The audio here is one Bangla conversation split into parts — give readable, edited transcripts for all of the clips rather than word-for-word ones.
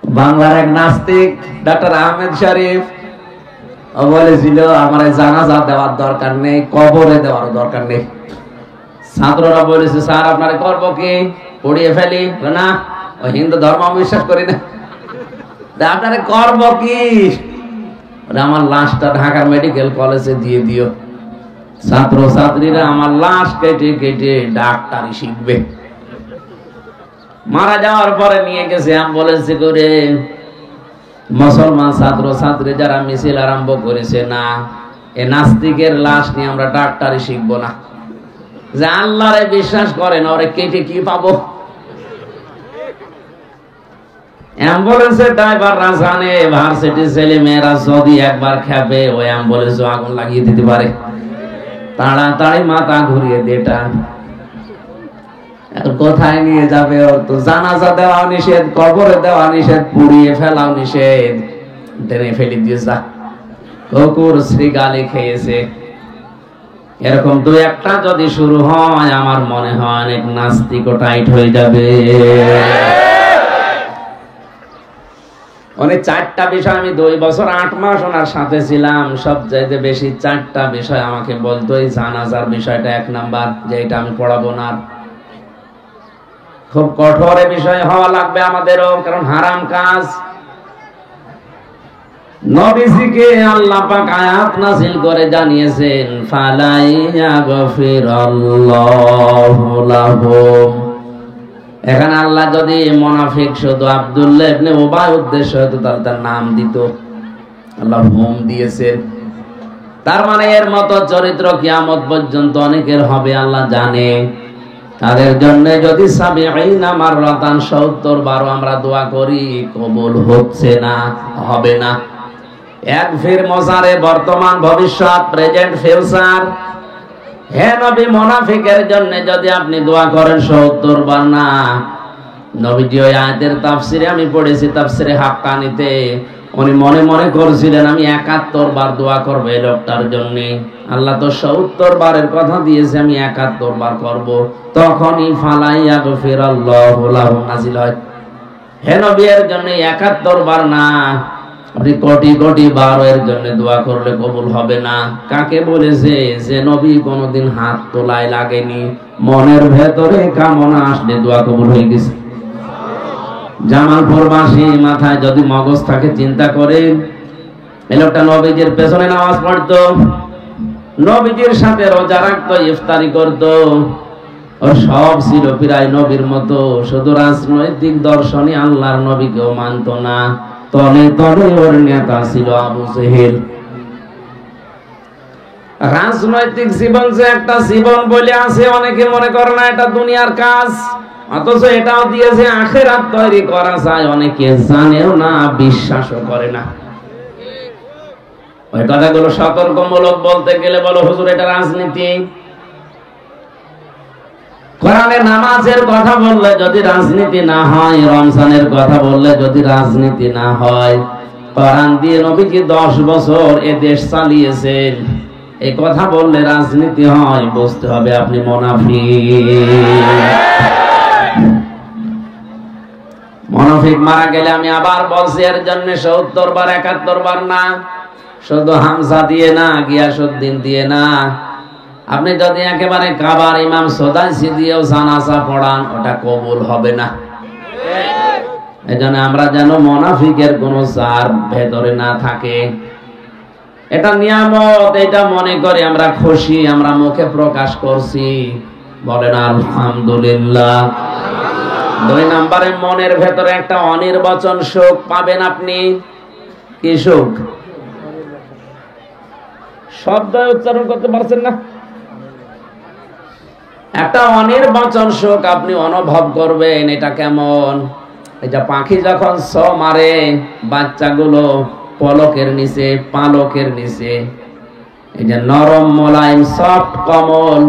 বাংলার এক নাস্তিক ডাক্তার আহমেদ শরীফ বলেছিল আমার জানাজা দেওয়ার দরকার নেই, কবরে দেওয়ার দরকার নেই। ছাত্ররা বলেছে স্যার আপনারা করবো কি, পড়িয়ে ফেলি না, ওই হিন্দু ধর্ম বিশ্বাস করি না, আপনারা করবো কি, আমার লাশটা ঢাকার মেডিকেল কলেজে দিয়ে দিও। ছাত্র ছাত্রীরা আমার লাশ কেটে কেটে ডাক্তারি শিখবে। মারা যাওয়ার পরে নিয়ে গেছে অ্যাম্বুলেন্সে করে। মুসলমান ছাত্র ছাত্রী যারা মিছিল আরম্ভ করেছে, না এ নাস্তিকের লাশ নিয়ে আমরা ডাক্তারি শিখবো না, যে আল্লাহরে বিশ্বাস করেন ওরে কেটে কি পাবো। অ্যাম্বুলেন্সের ড্রাইভাররা জানে ভার্সিটির ছেলে মেয়েরা যদি একবার খেপে ওই অ্যাম্বুলেন্সে আগুন লাগিয়ে দিতে পারে, তাড়াতাড়ি মাথা ঘুরিয়ে দেটা কোথায় নিয়ে যাবে। ওর তো জানাজা দেওয়া নিষেধ, কবরে দেওয়া নিষেধ, পুড়িয়ে ফেলাও নিষেধ, টেনে ফেলে দিয়েছে। কুকুর শ্রীগালি খেয়েছে। এরকম দু একটা যদি শুরু হয় আমার মনে হয় অনেক নাস্তিকও টাইট হয়ে যাবে। অনেক চারটা বিষয় আমি 2 বছর 8 মাস ওনার সাথে ছিলাম, সবচাইতে বেশি 4টা বিষয় আমাকে বলতো। এই জানাজার বিষয়টা 1 নাম্বার, যে এটা আমি পড়াবো না। খুব কঠোর বিষয় হওয়া লাগবে আমাদেরও, কারণ হারাম কাজ। নবীজিকে আল্লাহ পাক আয়াত নাযিল করে জানিয়েছেন ফালাই ইয়াগফিরাল্লাহু লাহুম। এখানে আল্লাহ যদি মুনাফিক শুধু আব্দুল্লাহ ইবনে উবাই উদ্দেশ্য হতো তাহলে তার নাম দিত, আল্লাহ হুম দিয়েছেন। তার মানে এর মতো চরিত্র কিয়ামত পর্যন্ত অনেকের হবে, আল্লাহ জানে। তাদের জন্য যদি 70 মাররাতান 70 বার আমরা দোয়া করি, কবুল হচ্ছে না, হবে না। এক ফির মজারে বর্তমান ভবিষ্যৎ, প্রেজেন্ট ফিউচার। হে নবী, মুনাফিকের জন্য যদি আপনি দোয়া করেন 70 বার না। নবীজি ওই আয়াতের তাফসিরে আমি পড়েছি, তাফসিরে হাক্কানিতে উনি মনে মনে করছিলেন আমি 71 বার দোয়া করব এই লোকটার জন্য। আল্লাহ তো 70 বারের কথা দিয়েছে, আমি 71 বার করব। তখনই ফালাই ইয়াগফিরাল্লাহু লাহু নাযিল হয়। হে নবী, এর জন্য 71 বার না, আপনি কোটি কোটি বার এর জন্য দোয়া করলে কবুল হবে না। কাকে বলেছে? যে নবী কোনদিন হাত তোলায় লাগেনি, মনের ভেতরে কামনা আসলে দোয়া কবুল হয়ে গেছে। জামালপুরবাসী মাথায় যদি মগজ থাকে চিন্তা করেন, এই লোকটা নবীজির পেছনে নামাজ পড়তো, নবীজির সাথে রোজা রাখতো, ইফতারি করতো, ওর সব ছিল প্রায় নবীর মতো। শুধু রাজনৈতিক দর্শনে আল্লাহর নবীকেও মানত না। তলে তলে ওর নেতা ছিল আবু জেহেল। রাজনৈতিক জীবন যে একটা জীবন বলে আছে, অনেকে মনে করে না এটা দুনিয়ার কাজ, অথচ এটাও দিয়েছে আখিরাত তৈরি করা যায়। অনেকে জানেও না, বিশ্বাসও করে না। ওই কথাগুলো সতর্কমূলক বলতে গেলে বলো হুজুর এটা রাজনীতি। কোরআনে নামাজের কথা বললে যদি রাজনীতি না হয়, রমজানের কথা বললে যদি রাজনীতি না হয়, কোরআন দিয়ে নবীজি 10 বছর এ দেশ চালিয়েছেন, এই কথা বললে রাজনীতি হয়, বুঝতে হবে আপনি মুনাফিক। মুনাফিক মারা গেলে আমি আবার বলছি এর জন্য 70 বার 71 বার না, শুধু হামজা দিয়ে না, গিয়াসউদ্দিন দিয়ে না। আপনি যদি একেবারে কাবার ইমাম সোদাইসি দিয়েও জানাজা পড়ান, ওটা কবুল হবে না। এজন্য আমরা যেন মুনাফিকের কোন জার ভেতরে না থাকে। এটা নিয়ামত, এটা মনে করে আমরা খুশি, আমরা মুখে প্রকাশ করছি, বলেন আলহামদুলিল্লাহ। 2 নম্বরে মনের ভেতরে একটা অনির্বাচন সুখ পাবেন আপনি। কি সুখ? শব্দ উচ্চারণ করতে পারছেন না? একটা অনির্বাচন সুখ আপনি অনুভব করবেন। এটা কেমন? এটা পাখি যখন ছ মারে, বাচ্চাগুলো পলকের নিচে, পালকের নিচে, এই যে নরম মোলায়েম সফট কমল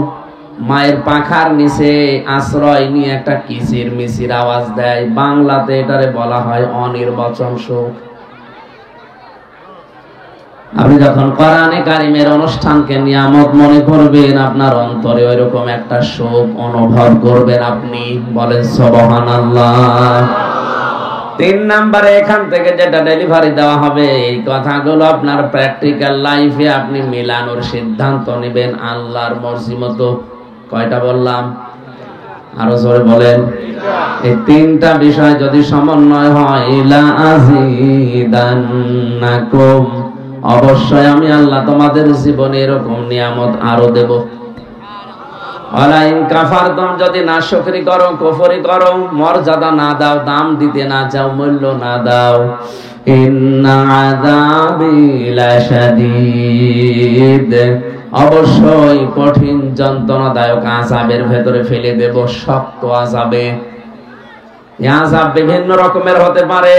মায়ের পাখার নিচে আশ্রয় নিয়ে একটা কিচির মিচির আওয়াজ দেয়। বাংলাতে এটারে বলা হয় অনির্বাচন সুখ। আপনি যখন কোরআনে কারিমের অনুষ্ঠানকে নিয়ামত মনে করবেন, আপনার অন্তরে ওইরকম একটা সুখ অনুভব করবেন। আপনি বলেন সুবহানাল্লাহ। তিন নাম্বারে এখান থেকে যেটা ডেলিভারি দেওয়া হবে, এই কথাগুলো আপনার প্র্যাকটিক্যাল লাইফে আপনি মিলানোর সিদ্ধান্ত নেবেন আল্লাহর মর্জি মতো। কয়টা বললাম? আরো জোরে বলেন। এই তিনটা বিষয় যদি সমন্বয় হয়, লা আযীদান্নাকুম, অবশ্যই আমি আল্লাহ তোমাদের জীবনে এরকম নিয়ামত আরো দেব। ওয়ালাইন কাফারতুম, যদি নাশকরি করো, কুফরি করো, মর্যাদা না দাও, দাম দিতে না চাও, মূল্য না দাও, ইন্না আযাবি লাশাদীদ, অবশ্যই কঠিন যন্ত্রণাদায়ক আযাবের ভেতরে ফেলে দেব, শক্ত আযাবে। এই আযাব বিভিন্ন রকমের হতে পারে,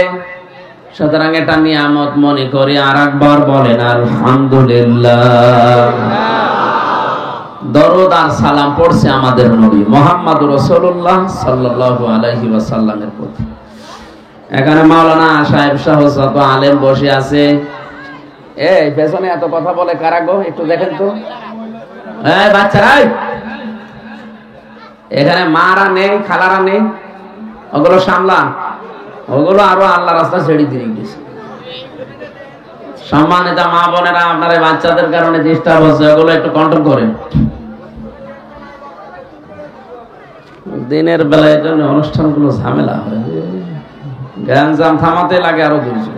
সুতরাং এটা নিয়ামত মনে করে আরেকবার বলেন আলহামদুলিল্লাহ। দরুদ আর সালাম পড়ছে আমাদের নবী মুহাম্মদুর রাসূলুল্লাহ সাল্লাল্লাহু আলাইহি ওয়াসাল্লামের প্রতি। এখানে মাওলানা সাহেব সহ যত আলেম বসে আছে, এই পেছনে এত কথা বলে কারা গো? একটু দেখেন তো। এই বাচ্চারা, এখানে মারা নেই, খালারা নেই, ওগুলো সামলান, ওগুলো আরো আল্লাহ রাস্তা ছেড়ে দিয়ে গেছে। সম্মানিত মা বোনেরা, আপনারা বাচ্চাদের কারণে ডিস্টার্ব হচ্ছে, ওগুলো একটু কন্ট্রোল করেন। দিনের বেলায় জন্য অনুষ্ঠানগুলো ঝামেলা হয়, গ্যাঞ্জাম থামাতে লাগে আরো দুইজন।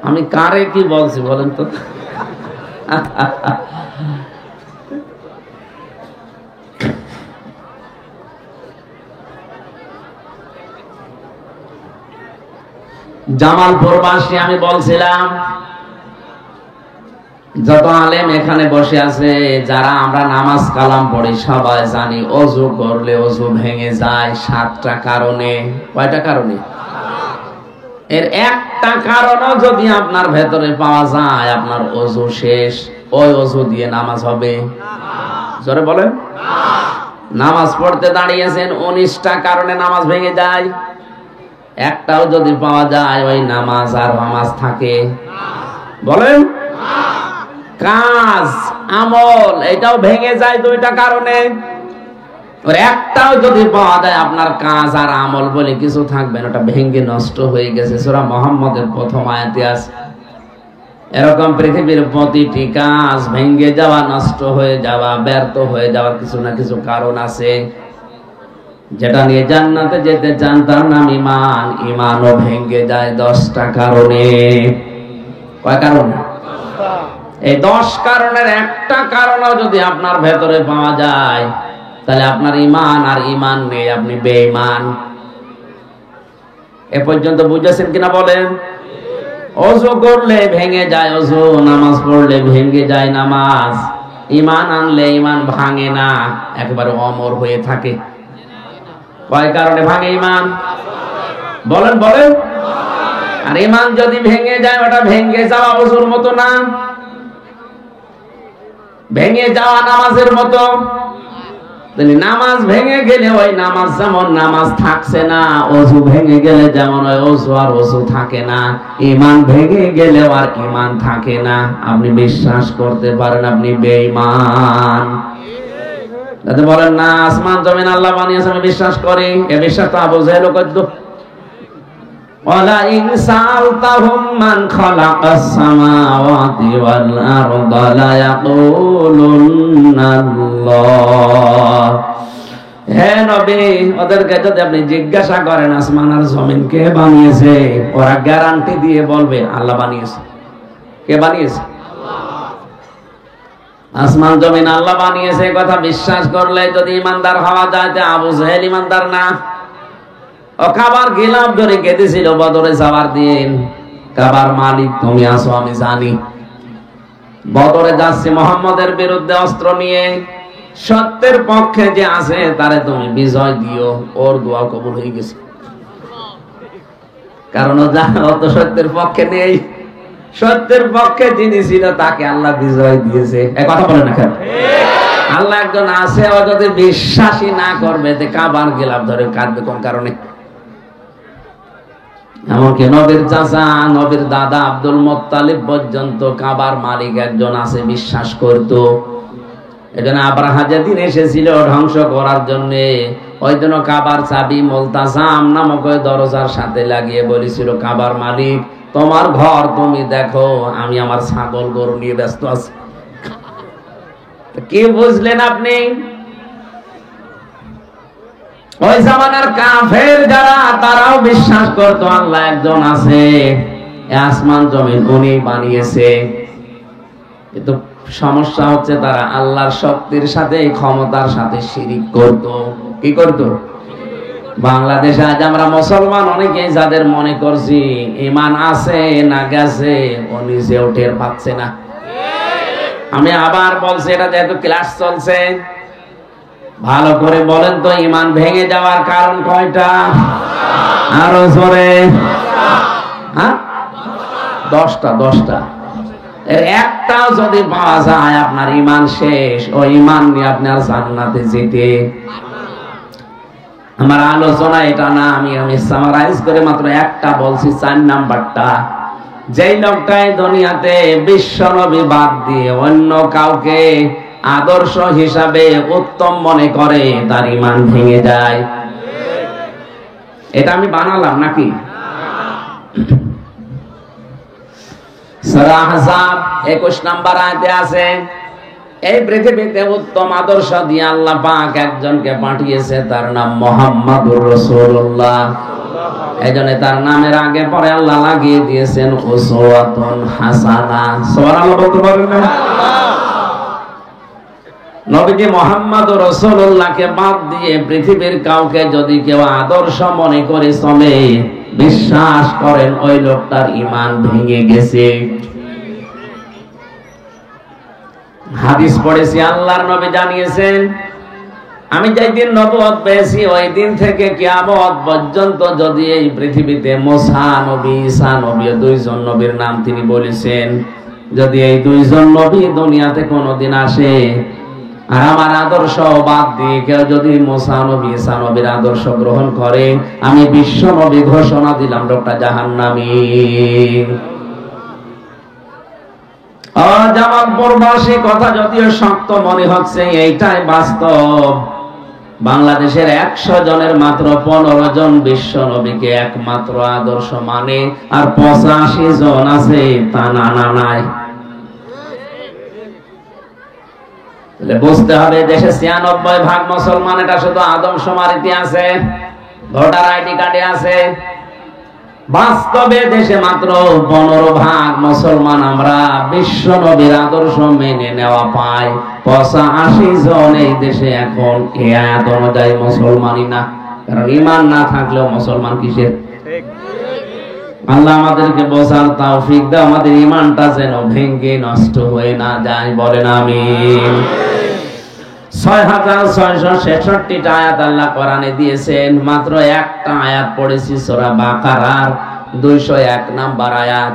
আমি কারে কি বলছি বলেন তো? জামালপুরবাসী আমি বলছিলাম, যত আলেম এখানে বসে আছে, যারা আমরা নামাজ কালাম পড়ি, সবাই জানি ওযু করলে ওযু ভেঙে যায় 7টা কারণে। কয়টা কারণে? এর একটা কারণও যদি আপনার ভেতরে পাওয়া যায়, আপনার ওযু শেষ। ওই ওযু দিয়ে নামাজ হবে? জোরে বলেন। নামাজ পড়তে দাঁড়িয়েছেন, 19টা কারণে নামাজ ভেঙে যায়, একটাও যদি পাওয়া যায়, ওই নামাজ আর নামাজ থাকে? বলেন। কাজ আমল এটাও ভেঙে যায় 2টা কারণে, ওর একটাও যদি পাওয়া যায়, আপনার কাজ আর আমল বলে কিছু থাকবে না, ওটা ভেঙে নষ্ট হয়ে গেছে। সূরা মুহাম্মদের প্রথম আয়াতে আছে। এরকম পৃথিবীর প্রতিটি কাজ ভেঙে যাওয়া, নষ্ট হয়ে যাওয়া, ব্যর্থ হয়ে যাওয়ার কিছু না কিছু কারণ আছে। যেটা নিয়ে জান্নাতে যেতে চান তার নাম ঈমান, ঈমানও ভেঙে যায় 10টা কারণে। কয় কারণে? এই 10 কারণের একটা কারণও যদি আপনার ভেতরে পাওয়া যায়, তাহলে আপনার ঈমান আর ঈমান নেই, আপনি বেঈমান। এ পর্যন্ত বুঝেছেন কিনা বলেন? ওযু করলে ভেঙে যায় ওযু, নামাজ পড়লে ভেঙে যায় নামাজ, ঈমান আনলে ঈমান ভাঙে না, একেবারে অমর হয়ে থাকে। কয় কারণে ভাঙে ঈমান? বলেন বলেন। আর ঈমান যদি ভেঙে যায়, ওটা ভেঙে যাওয়া ওযুর মতো না, ভেঙে যাওয়া নামাজের মতো। নামাজ ভেঙে গেলে ওই নামাজ যেমন নামাজ থাকছে না, ওযু ভেঙে গেলে যেমন ওই ওযু আর ওযু থাকে না, ঈমান ভেঙে গেলে আর ঈমান থাকে না। আপনি বিশ্বাস করতে পারেন আপনি বেঈমান। যাতে বলেন না আসমান জমিন আল্লাহ বানিয়েছে আমি বিশ্বাস করি, এ বিশ্বাস তো আবু জাহেলও করত। ওয়ালা ইন সালতাহুম মান খালাকাস সামাওয়াতি ওয়াল আরদা লা ইয়াকুলুন্নাল্লাহ। হে নবী, ওদেরকে যদি আপনি জিজ্ঞাসা করেন আসমান আর জমিন কে বানিয়েছে, ওরা গ্যারান্টি দিয়ে বলবে আল্লাহ বানিয়েছে। কে বানিয়েছে? আসমান জমিন আল্লাহ বানিয়েছে কথা বিশ্বাস করলে যদি ইমানদার হওয়া যায়, তে আবু জাহেল ইমানদার না। ও কাবার গিলাফ ধরে কেঁদেছিল বদরে যাওয়ার দিন, কাবার মালিক তুমি আসো আমি জানি, বদরে যাচ্ছে মুহাম্মদের বিরুদ্ধে অস্ত্র নিয়ে, সত্যের পক্ষে যে আছে তারে তুমি বিজয় দিও। ওর দোয়া কবুল হয়ে গেছে, কারণ ও তো সত্যের পক্ষে নেই, সত্যের পক্ষে যিনি ছিল তাকে আল্লাহ বিজয় দিয়েছে। এই কথা বলে না কেন? আল্লাহ একজন আছে, ও যদি বিশ্বাসী না করবে তে কাবার গিলাফ ধরে কাঁদবে কোন কারণে? এমনকি নবীর চাচা, নবীর দাদা আব্দুল মুত্তালিব পর্যন্ত কাবার মালিক একজন আছে বিশ্বাস করত। এজন্য আব্রাহা যেদিন এসেছিল ধ্বংস করার জন্য, ওই দিন কাবার চাবি মুলতাজাম নামক ওই দরজার সাথে লাগিয়ে বলেছিল, কাবার মালিক তোমার ঘর তুমি দেখো, আমি আমার ছাগল গরু নিয়ে ব্যস্ত আছি। কি বুঝলেন আপনি? ওই জামানার কাফের যারা, তারাও বিশ্বাস করতো আল্লাহ একজন আছে, আসমান জমিন উনি বানিয়েছে। কিন্তু সমস্যা হচ্ছে তারা আল্লাহর শক্তির সাথে ক্ষমতার সাথে শিরিক করত। কি করত? বাংলাদেশে আজ আমরা মুসলমান অনেকেই যাদের মনে করছি ঈমান আছে না গেছে, ও নিজেও টের পাচ্ছে না। আমি আবার বলছি, এটা যেহেতু ক্লাস চলছে, ভালো করে বলেন তো, ঈমান ভেঙে যাওয়ার কারণ কয়টা? আরো জোরে। হ্যাঁ, 10টা। এর একটাও যদি পাওয়া যায় আপনার ঈমান শেষ। ওই ঈমান নিয়ে আপনার জান্নাতে যেতে। আমার আলোচনা এটা না, আমি সামারাইজ করে মাত্র একটা বলছি, 4 নাম্বারটা। যেই লোকটাই দুনিয়াতে বিশ্বনবী বাদ দিয়ে অন্য কাউকে আদর্শ হিসাবে উত্তম মনে করে, তার ঈমান ভেঙে যায়। এটা আমি বানালাম নাকি? সূরা আহজাব 21 নম্বর আয়াতে আছে, এই পৃথিবীতে উত্তম আদর্শ দিয়ে আল্লাহ পাক একজনকে পাঠিয়েছে, তার নাম মুহাম্মাদুর রাসূলুল্লাহ। এইজন্য তার নামের আগে পরে আল্লাহ লাগিয়ে দিয়েছেন উসওয়াতুন হাসানা। সুবহানাল্লাহ বলতে পারেন না? নবীজি মুহাম্মাদুর রাসূলুল্লাহকে বাদ দিয়ে পৃথিবীর কাউকে যদি কেউ আদর্শ মনে করে চলে, বিশ্বাস করেন ওই লোকটার ঈমান ভেঙে গেছে। হাদিস পড়েছি, আল্লাহর নবী জানিয়েছেন, আমি যেই দিন নবুয়ত পেয়েছি ওই দিন থেকে কিয়ামত পর্যন্ত যদি এই পৃথিবীতে মুসা নবী, ঈসা নবী, 2 জন নবীর নাম তিনি বলেছেন, যদি এই 2 জন নবী দুনিয়াতে কোনোদিন আসে আর আমার আদর্শ বাদ দিয়ে কেউ যদি মুসা নবী, ঈসা নবীর আদর্শ গ্রহণ করে, আমি বিশ্ব নবী ঘোষণা দিলাম লোকটা জাহান্নামী। জামালপুরবাসী কথা যদিও শক্ত মনে হচ্ছে, এইটাই বাস্তব। বাংলাদেশের 100 জনের মাত্র 15 জন বিশ্ব নবীকে একমাত্র আদর্শ মানে, আর 85 জন আছে তা না নাই। বুঝতে হবে দেশে 96% মুসলমান, এটা শুধু আদমশুমারিতে আছে, ভোটার আইডি কার্ডে আছে। বাস্তবে দেশে মাত্র 15% মুসলমান আমরা বিশ্ব নবীর আদর্শ মেনে নেওয়া পাই। 85 জন এই দেশে এখন এই আয়াত অনুযায়ী মুসলমানই না। কারণ ঈমান না থাকলেও মুসলমান কিসের? আল্লাহ আমাদেরকে বোঝার তৌফিক দাও, আমাদের ঈমানটা যেন ভেঙে নষ্ট হয়ে না যায়। বলেন আমিন। 6666টা আয়াত আল্লাহ কোরআনে দিয়েছেন, মাত্র একটা আয়াত পড়েছি সূরা বাকারার 201 নাম্বার আয়াত।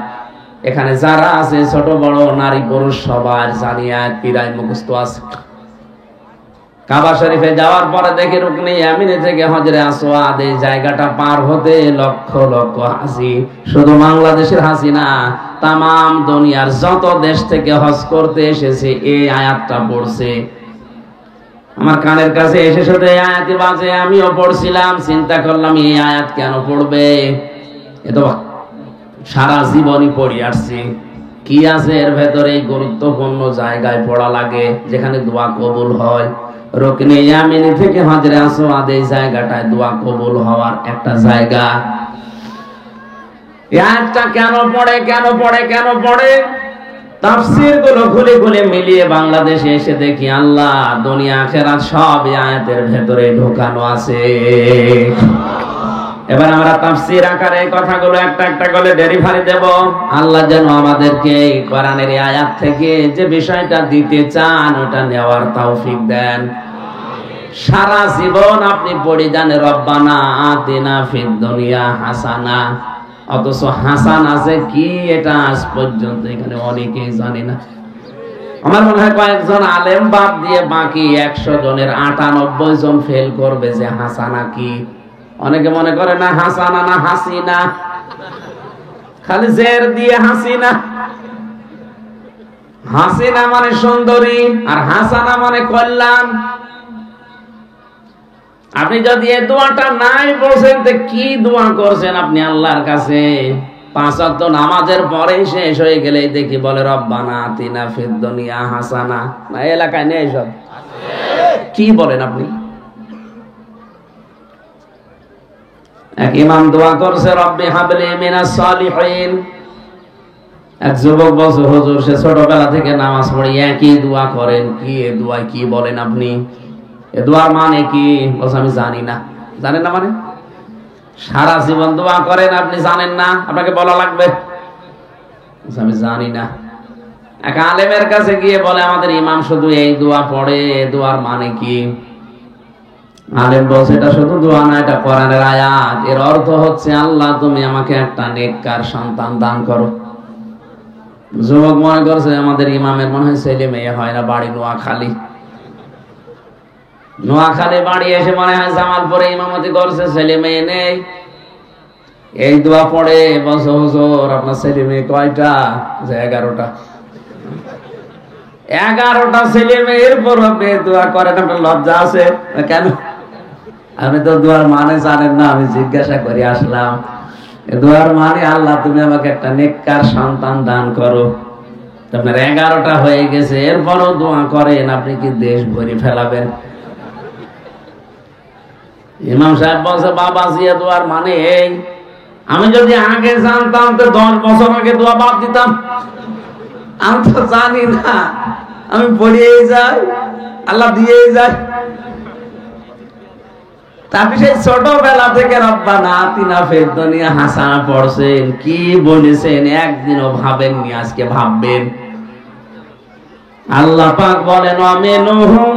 এখানে যারা আছে ছোট বড় নারী পুরুষ সবার জানি আয়াত পিরায় মুখস্থ আছে। কাবা শরীফে যাওয়ার পরে দেখে রুকনে ইয়ামিনে থেকে হজরে আসওয়াদ, এই জায়গাটা পার হতে লক্ষ লক্ষ হাজি, শুধু বাংলাদেশের হাজি না, তামাম দুনিয়ার যত দেশ থেকে হজ করতে এসেছে এই আয়াতটা পড়ছে। আমার কানের কাছে এসে শুধু এই আয়াতই বাজে, আমিও পড়ছিলাম, চিন্তা করলাম এই আয়াত কেন পড়বে, এ তো সারা জীবনই পড়ে আসছি, কি আছে এর ভেতরে? এই গুরুত্বপূর্ণ জায়গায় পড়া লাগে যেখানে দোয়া কবুল হয়। রুকনে ইয়ামিনী থেকে হজরে আসওয়াদ, এই জায়গাটায় দোয়া কবুল হওয়ার একটা জায়গা। এই আয়াতটা কেন পড়ে? তাফসীর গুলো খুলে খুলে মিলিয়ে বাংলাদেশে এসে দেখি আল্লাহ দুনিয়া আখিরাত সব এই আয়াতের ভেতরে ঢোকানো আছে। এবার আমরা তাফসীর আকারে এই কথাগুলো একটা একটা করে ডেলিভারি দেব। আল্লাহ যেন আমাদেরকে এই কোরআনের এই আয়াত থেকে যে বিষয়টা দিতে চান ওটা নেওয়ার তৌফিক দেন। সারা জীবন আপনি পড়ে যান রব্বানা আতিনা ফিদ দুনিয়া হাসানা, অথচ হাসান আছে কি এটা আজ পর্যন্ত এখানে অনেকেই জানে না। আমার মনে হয় কয়েকজন আলেম বাদ দিয়ে বাকি 100 জনের 98 জন ফেল করবে যে হাসানা কি। অনেকে মনে করে না হাসানা না হাসিনা, খালি জের দিয়ে হাসিনা। হাসিনা মানে সুন্দরী আর হাসানা মানে কল্যাণ। আপনি যদি এই দোয়াটা নাই বলছেন তো কি দোয়া করছেন আপনি আল্লাহর কাছে? 5 ওয়াক্ত নামাজের পরে শেষ হয়ে গেলে দেখি বলে রব্বানা আতিনা ফিদ দুনিয়া হাসানা। না এলাকায় নেই সব? কি বলেন আপনি? এক ইমাম দোয়া করছে রব্বি হাবলি মিনাস সালিহিন। এক যুবক বলছে হুজুর সে ছোটবেলা থেকে নামাজ পড়ে একই দোয়া করেন, কি এ দোয়া কি বলেন আপনি? এ দোয়ার মানে কি? বলছে আমি জানি না। জানেন না মানে? সারা জীবন দোয়া করেন আপনি জানেন না, আপনাকে বলা লাগবে? আমি জানি না। এক আলেমের কাছে গিয়ে বলে আমাদের ইমাম শুধু এই দোয়া পড়ে, এই দোয়ার মানে কি? আলেম বলছে এটা শুধু দোয়া না, এটা কোরআনের আয়াত। এর অর্থ হচ্ছে আল্লাহ তুমি আমাকে একটা নেককার সন্তান দান করো। যুবক মনে করছে আমাদের ইমামের মনে হয় ছেলে মেয়ে হয় না, বাড়ি নোয়াখালী। নোয়াখালী বাড়ি এসে মনে হয় জামালপুরে ইমামতি করছে, ছেলে মেয়ে নেই। এই দোয়া পড়ে বলছে হুজুর আপনার ছেলে মেয়ে কয়টা? 11টা। 11টা ছেলে মেয়ের পর দোয়া করেন, আপনার লজ্জা আছে কেন? আমি তো দোয়ার মানে জানেন না, আমি জিজ্ঞাসা করে আসলাম। দোয়ার মানে আল্লাহ তুমি আমাকে একটা নেককার সন্তান দান করো। আপনার 11টা হয়ে গেছে, এরপরও দোয়া করেন, আপনি কি দেশ ভরে ফেলাবেন? ইমাম সাহেব বলছে বাবা জিয়া দোয়ার মানে এই, আমি যদি আগে জানতাম তো 10 বছর আগে দোয়া বাদ দিতাম। আমি তো জানি না, আমি পড়িয়েই যাই, আল্লাহ দিয়েই যায়। তারপরে সেই ছোটবেলা থেকে রব্বানা আতিনা ফিদ দুনিয়া হাসানা পড়ছেন, কি বলেছেন একদিনও ভাবেননি, আজকে ভাববেন। আল্লাহ পাক বলেন আমিনুহুম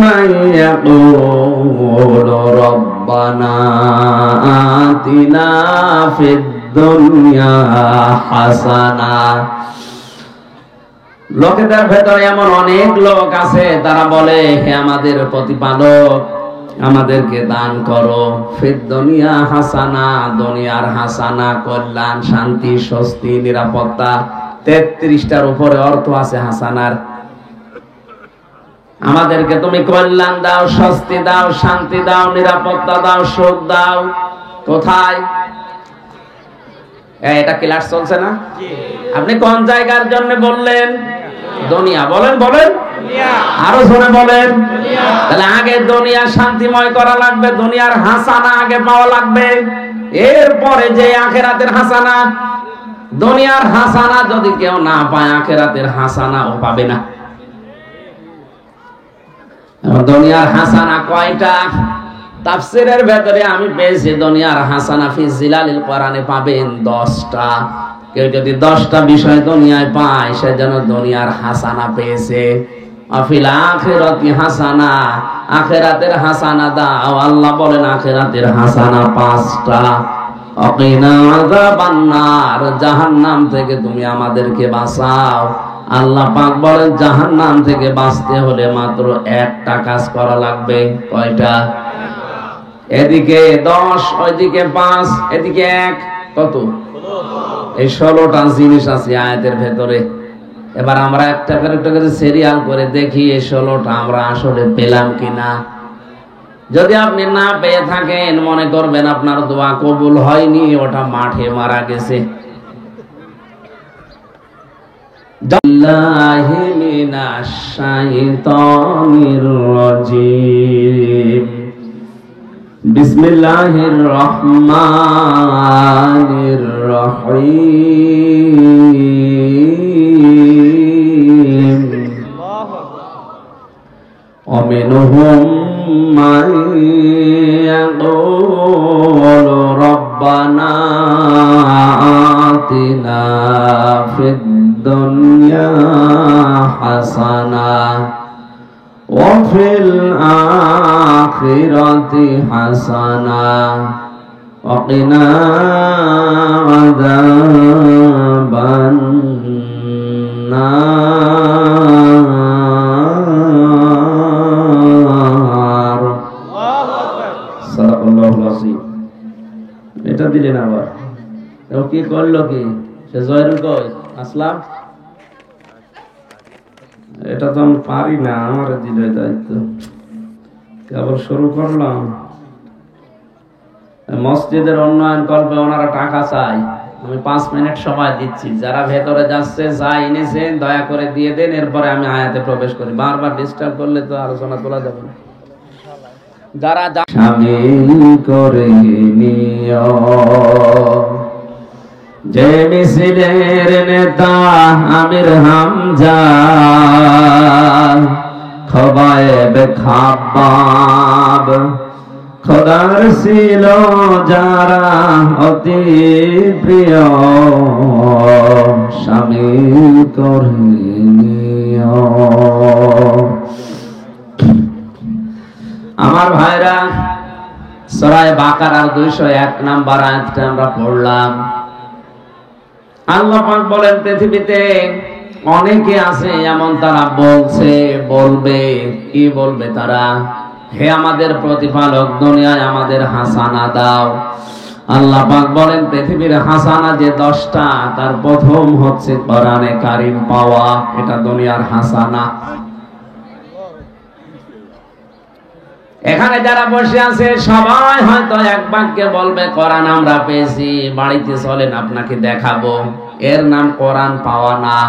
মাইয়াকুলু রব্বানা আতিনা ফিদ দুনিয়া হাসানা। লোকেদের ভেতরে এমন অনেক লোক আছে তারা বলে হে আমাদের প্রতিপালক আমাদেরকে দান করো ফিদ দুনিয়া হাসানা, দুনিয়ার হাসানা কল্যাণ শান্তি স্বস্তি নিরাপত্তা। 33টার উপরে অর্থ আছে হাসানার। আমাদেরকে তুমি কল্যাণ দাও, স্বস্তি দাও, শান্তি দাও, নিরাপত্তা দাও, সুখ দাও। কোথায়? এটা ক্লাস চলছে না? আপনি কোন জায়গার জন্য বললেন? দুনিয়া। বলেন বলেন, আরো জোরে বলেন। তাহলে আগে দুনিয়া শান্তিময় করা লাগবে, দুনিয়ার হাসানা আগে পাওয়া লাগবে, এরপরে যে আখিরাতের হাসানা। দুনিয়ার হাসানা যদি কেউ না পায় আখিরাতের হাসানা ও পাবে না। দুনিয়ার হাসানা কয়টা? তাফসীরের ভেতরে আমি পেয়েছি দুনিয়ার হাসানা ফি জিলালিল কোরআনে পাবেন 10টা। কেউ যদি 10টা বিষয় দুনিয়ায় পায় সে যেন দুনিয়ার হাসানা পেয়েছে। আফিল আখিরাতি হাসানা, আখিরাতের হাসানা দাও। আল্লাহ বলেন আখিরাতের হাসানা 5টা। অকিনা আযাবান নার, জাহান্নাম থেকে তুমি আমাদেরকে বাঁচাও। আল্লাহ পাক বলেন জাহান্নাম থেকে বাঁচতে হলে মাত্র একটা কাজ করা লাগবে। কয়টা? এদিকে 10, ওইদিকে 5, এদিকে 1, কত? এই 16টা জিনিস আছে আয়াতের ভেতরে। এবার আমরা একটা করে সিরিয়াল করে দেখি এই 16টা আমরা আসলে পেলাম কিনা। যদি আপনি না পেয়ে থাকেন মনে করবেন আপনার দোয়া কবুল হয়নি, ওটা মাঠে মারা গেছে। বিল্লাহি মিনাশ শাইতানির রাজিম। বিসমিল্লাহির রহমানির রহিম। ওমিনহুম মান ইয়াকুলু রব্বানা আতিনা ফিদ দুনিয়া হাসানা ওয়া ফিল আখিরাতি হাসানা ওয়া কিনা আযাবান নার। সাল্লাল্লাহু আলাইহি। এটা দিলেন আবার। ও কি করলো কি? সে জয়রুল কই আসলাম এটা তো আমি পারি না, আমার দিলে দায়িত্ব, কেবল শুরু করলাম। মসজিদের উন্নয়ন করবে, ওনারা টাকা চাই, আমি 5 মিনিট সময় দিচ্ছি। যারা ভেতরে যাচ্ছে যা এনেছেন দয়া করে দিয়ে দেন, এরপরে আমি আয়াতে প্রবেশ করি। বারবার ডিস্টার্ব করলে তো আলোচনা তোলা যাবে না। যারা শামিল করে নিও, যে মিছিলের নেতা আমির হামজা, খবায়েব খাব্বাব, খোদার ছিল যারা অতি প্রিয়, শামিল করে নিও। আমার ভাইরা, সূরা বাকারার 201 নম্বর আয়াতটা আমরা পড়লাম। আল্লাহ পাক বলেন, পৃথিবীতে অনেকে আছে এমন, তারা বলবে, কি বলবে তারা? হে আমাদের প্রতিপালক, দুনিয়ায় আমাদের হাসানা দাও। আল্লাহ পাক বলেন, পৃথিবীর হাসানা যে 10টা, তার প্রথম হচ্ছে কোরআনে কারীম পাওয়া। এটা দুনিয়ার হাসানা। এখানে যারা বসে আছে সবাই হয়তো এক বাক্যে বলবে, কোরআন আমরা পেয়েছি, বাড়িতে চলেন আপনাকে দেখাবো। এর নাম কোরআন পাওয়া না।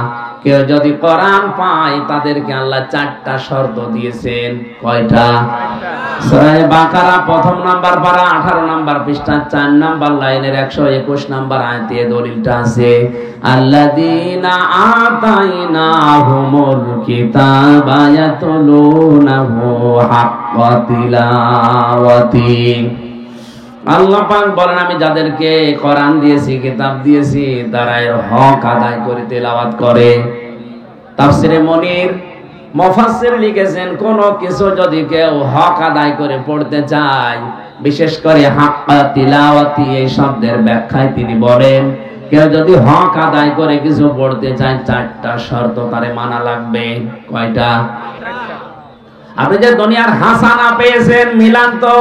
কেউ যদি কোরআন পায়, তাদেরকে আল্লাহ 4টা শর্ত দিয়েছেন। কয়টা? সূরা বাকারা 1 নাম্বার পারা 18 নাম্বার পৃষ্ঠা 4 নাম্বার লাইনের 121 নাম্বার আয়াতে দলিলটা আছে। আল্লাযীনা আতাইনাহুমুল কিতাবা ইয়াতলুনাহু হাক্কা তিলাওয়াতি। আল্লাহ পাক বলেন, আমি যাদেরকে কোরআন দিয়েছি, কিতাব দিয়েছি, তারা এর হক আদায় করে তেলাওয়াত করে। তাফসিরে মনির মুফাসসির লিখেছেন, কোন কিছু যদি কেউ হক আদায় করে পড়তে চায়, বিশেষ করে হাক্কা তিলাওয়াতি এই শব্দের ব্যাখ্যায় তিনি বলেন, কেউ যদি হক আদায় করে কিছু পড়তে চায়, 4টা শর্ত তারে মানা লাগবে। কয়টা? আপনি যে দুনিয়ার হাসানা পেয়েছেন, মিলান তো।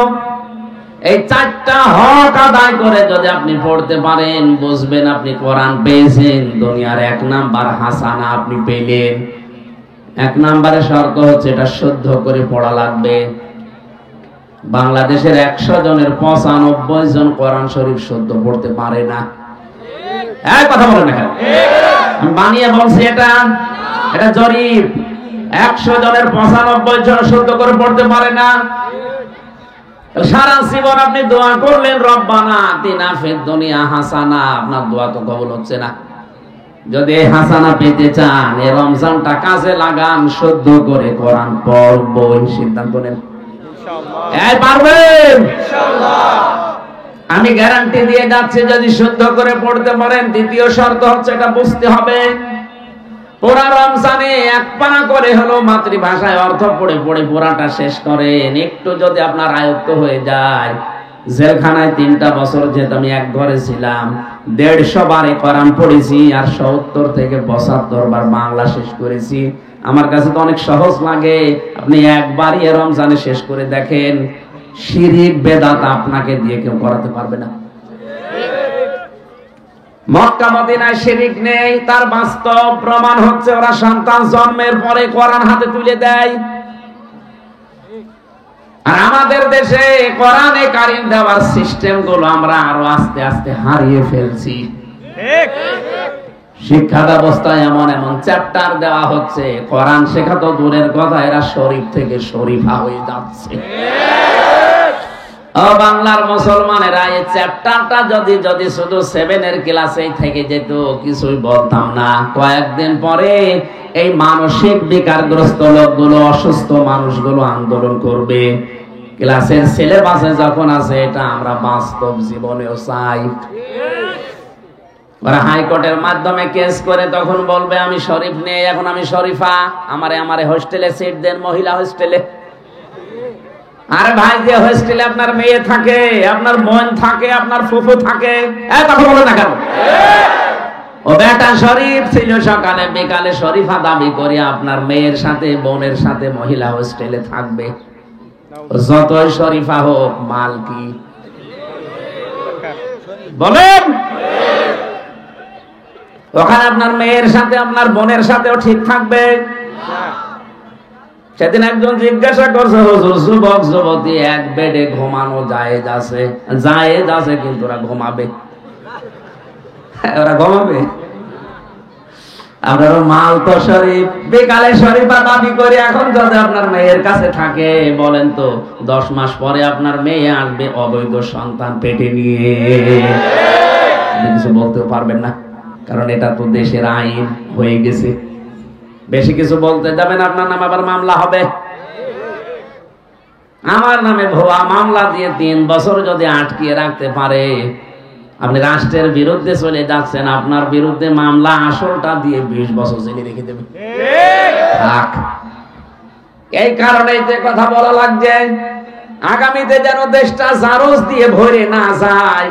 এই 4টা হক আদায় করে যদি আপনি পড়তে পারেন, বুঝবেন আপনি কোরআন পেয়েছেন। দুনিয়ার 1 নাম্বার হাসানা আপনি পেলেন। 1 নাম্বারের শর্ত হচ্ছে এটা শুদ্ধ করে পড়া লাগবে। বাংলাদেশের 100 জনের 95 জন কোরআন শরীফ শুদ্ধ পড়তে পারে না। এই কথা বলেন না, আমি বানিয়ে বলছি, এটা জরিপ। 100 জনের 95 জন শুদ্ধ করে পড়তে পারে না। সারা জীবন আপনি দোয়া করলেন, রব্বানা আতিনা ফিদ দুনিয়া হাসানা, আপনার দোয়া তো কবুল হচ্ছে না। যদি এই হাসানা পেতে চান, এই রমজানটা কাজে লাগান, শুদ্ধ করে কোরআন পড়বই। সিদ্ধান্ত নেন, ইনশাআল্লাহ। পারবেন ইনশাআল্লাহ, আমি গ্যারান্টি দিয়ে যাচ্ছি। যদি শুদ্ধ করে পড়তে পারেন, দ্বিতীয় শর্ত হচ্ছে এটা বুঝতে হবে। পুরা রমজানে 1 পারা করে হলো মাতৃভাষায় অর্থ পড়ে পুরাটা শেষ করেন। একটু যদি আপনার আয়ত্ত হয়ে যায়, জেলখানায় 3টা বছর যেহেতু আমি এক ঘরে ছিলাম, 150 বারে কোরআন পড়েছি, আর 70 থেকে 75 বার বাংলা শেষ করেছি। আমার কাছে তো অনেক সহজ লাগে। আপনি একবারই রমজানে শেষ করে দেখেন, শিরিক বেদাত আপনাকে দিয়ে কেউ করাতে পারবে না। মক্কা মদিনায় শিরিক নেই, তার বাস্তব প্রমাণ হচ্ছে ওরা সন্তান জন্মের পরে কোরআন হাতে তুলে দেয়। আর আমাদের দেশে কোরআনে কারীম দেওয়ার সিস্টেম গুলো আমরা আরো আস্তে আস্তে হারিয়ে ফেলছি। শিক্ষা ব্যবস্থায় এমন চ্যাপ্টার দেওয়া হচ্ছে, কোরআন শেখা তো দূরের কথা, এরা শরীফ থেকে শরীফা হয়ে যাচ্ছে। বাংলার মুসলমানেরা এই চ্যাপ্টারটা যদি শুধু 7 এর ক্লাসেই থেকে যেত, কিছুই বলতাম না। কয়েকদিন পরে এই মানসিক বিকারগ্রস্ত লোকগুলো, অসুস্থ মানুষগুলো আন্দোলন করবে। ক্লাসের সিলেবাসে যখন আছে, এটা আমরা বাস্তব জীবনেও চাই। ওরা হাইকোর্টের মাধ্যমে কেস করে তখন বলবে, আমি শরীফ নেই, এখন আমি শরীফা, আমারে হোস্টেলে সিট দেন, মহিলা হোস্টেলে। আরে ভাই, যে হোস্টেলে আপনার মেয়ে থাকে, আপনার বোন থাকে, আপনার ফুফু থাকে, কথা বলো না কেন? ও বেটা শরীফ ছিল, সকালে বিকালে শরীফা দাবি করে আপনার মেয়ের সাথে, বোনের সাথে মহিলা হোস্টেলে থাকবে। যতই শরীফা হোক, মাল কি বলেন? ওখানে আপনার মেয়ের সাথে, আপনার বোনের সাথেও ঠিক থাকবে? সেদিন একজন জিজ্ঞাসা করছে, হুজুর যুবক যুবতী এক বেডে ঘুমানো জায়েজ আছে? জায়েজ আছে, কিন্তু ওরা ঘুমাবে? ওরা ঘুমাবে? আপনার মাল তো শরীফ, বিকালে শরীফা দাবি করে এখন যদি আপনার মেয়ের কাছে থাকে, বলেন তো 10 মাস পরে আপনার মেয়ে আসবে অবৈধ সন্তান পেটে নিয়ে। কিছু বলতেও পারবেন না, কারণ এটা তো দেশের আইন হয়ে গেছে। বেশি কিছু বলতে যাবেন, আপনার নামে আবার মামলা হবে। আমার নামে ভুয়া মামলা দিয়ে 3 বছর যদি আটকিয়ে রাখতে পারে, আপনি রাষ্ট্রের বিরুদ্ধে চলে যাচ্ছেন, আপনার বিরুদ্ধে মামলা আসলটা দিয়ে 20 বছর জেলে রেখে দেবে। এই কারণেই যে কথা বলা লাগছে, আগামীতে যেন দেশটা জারজ দিয়ে ভরে না যায়।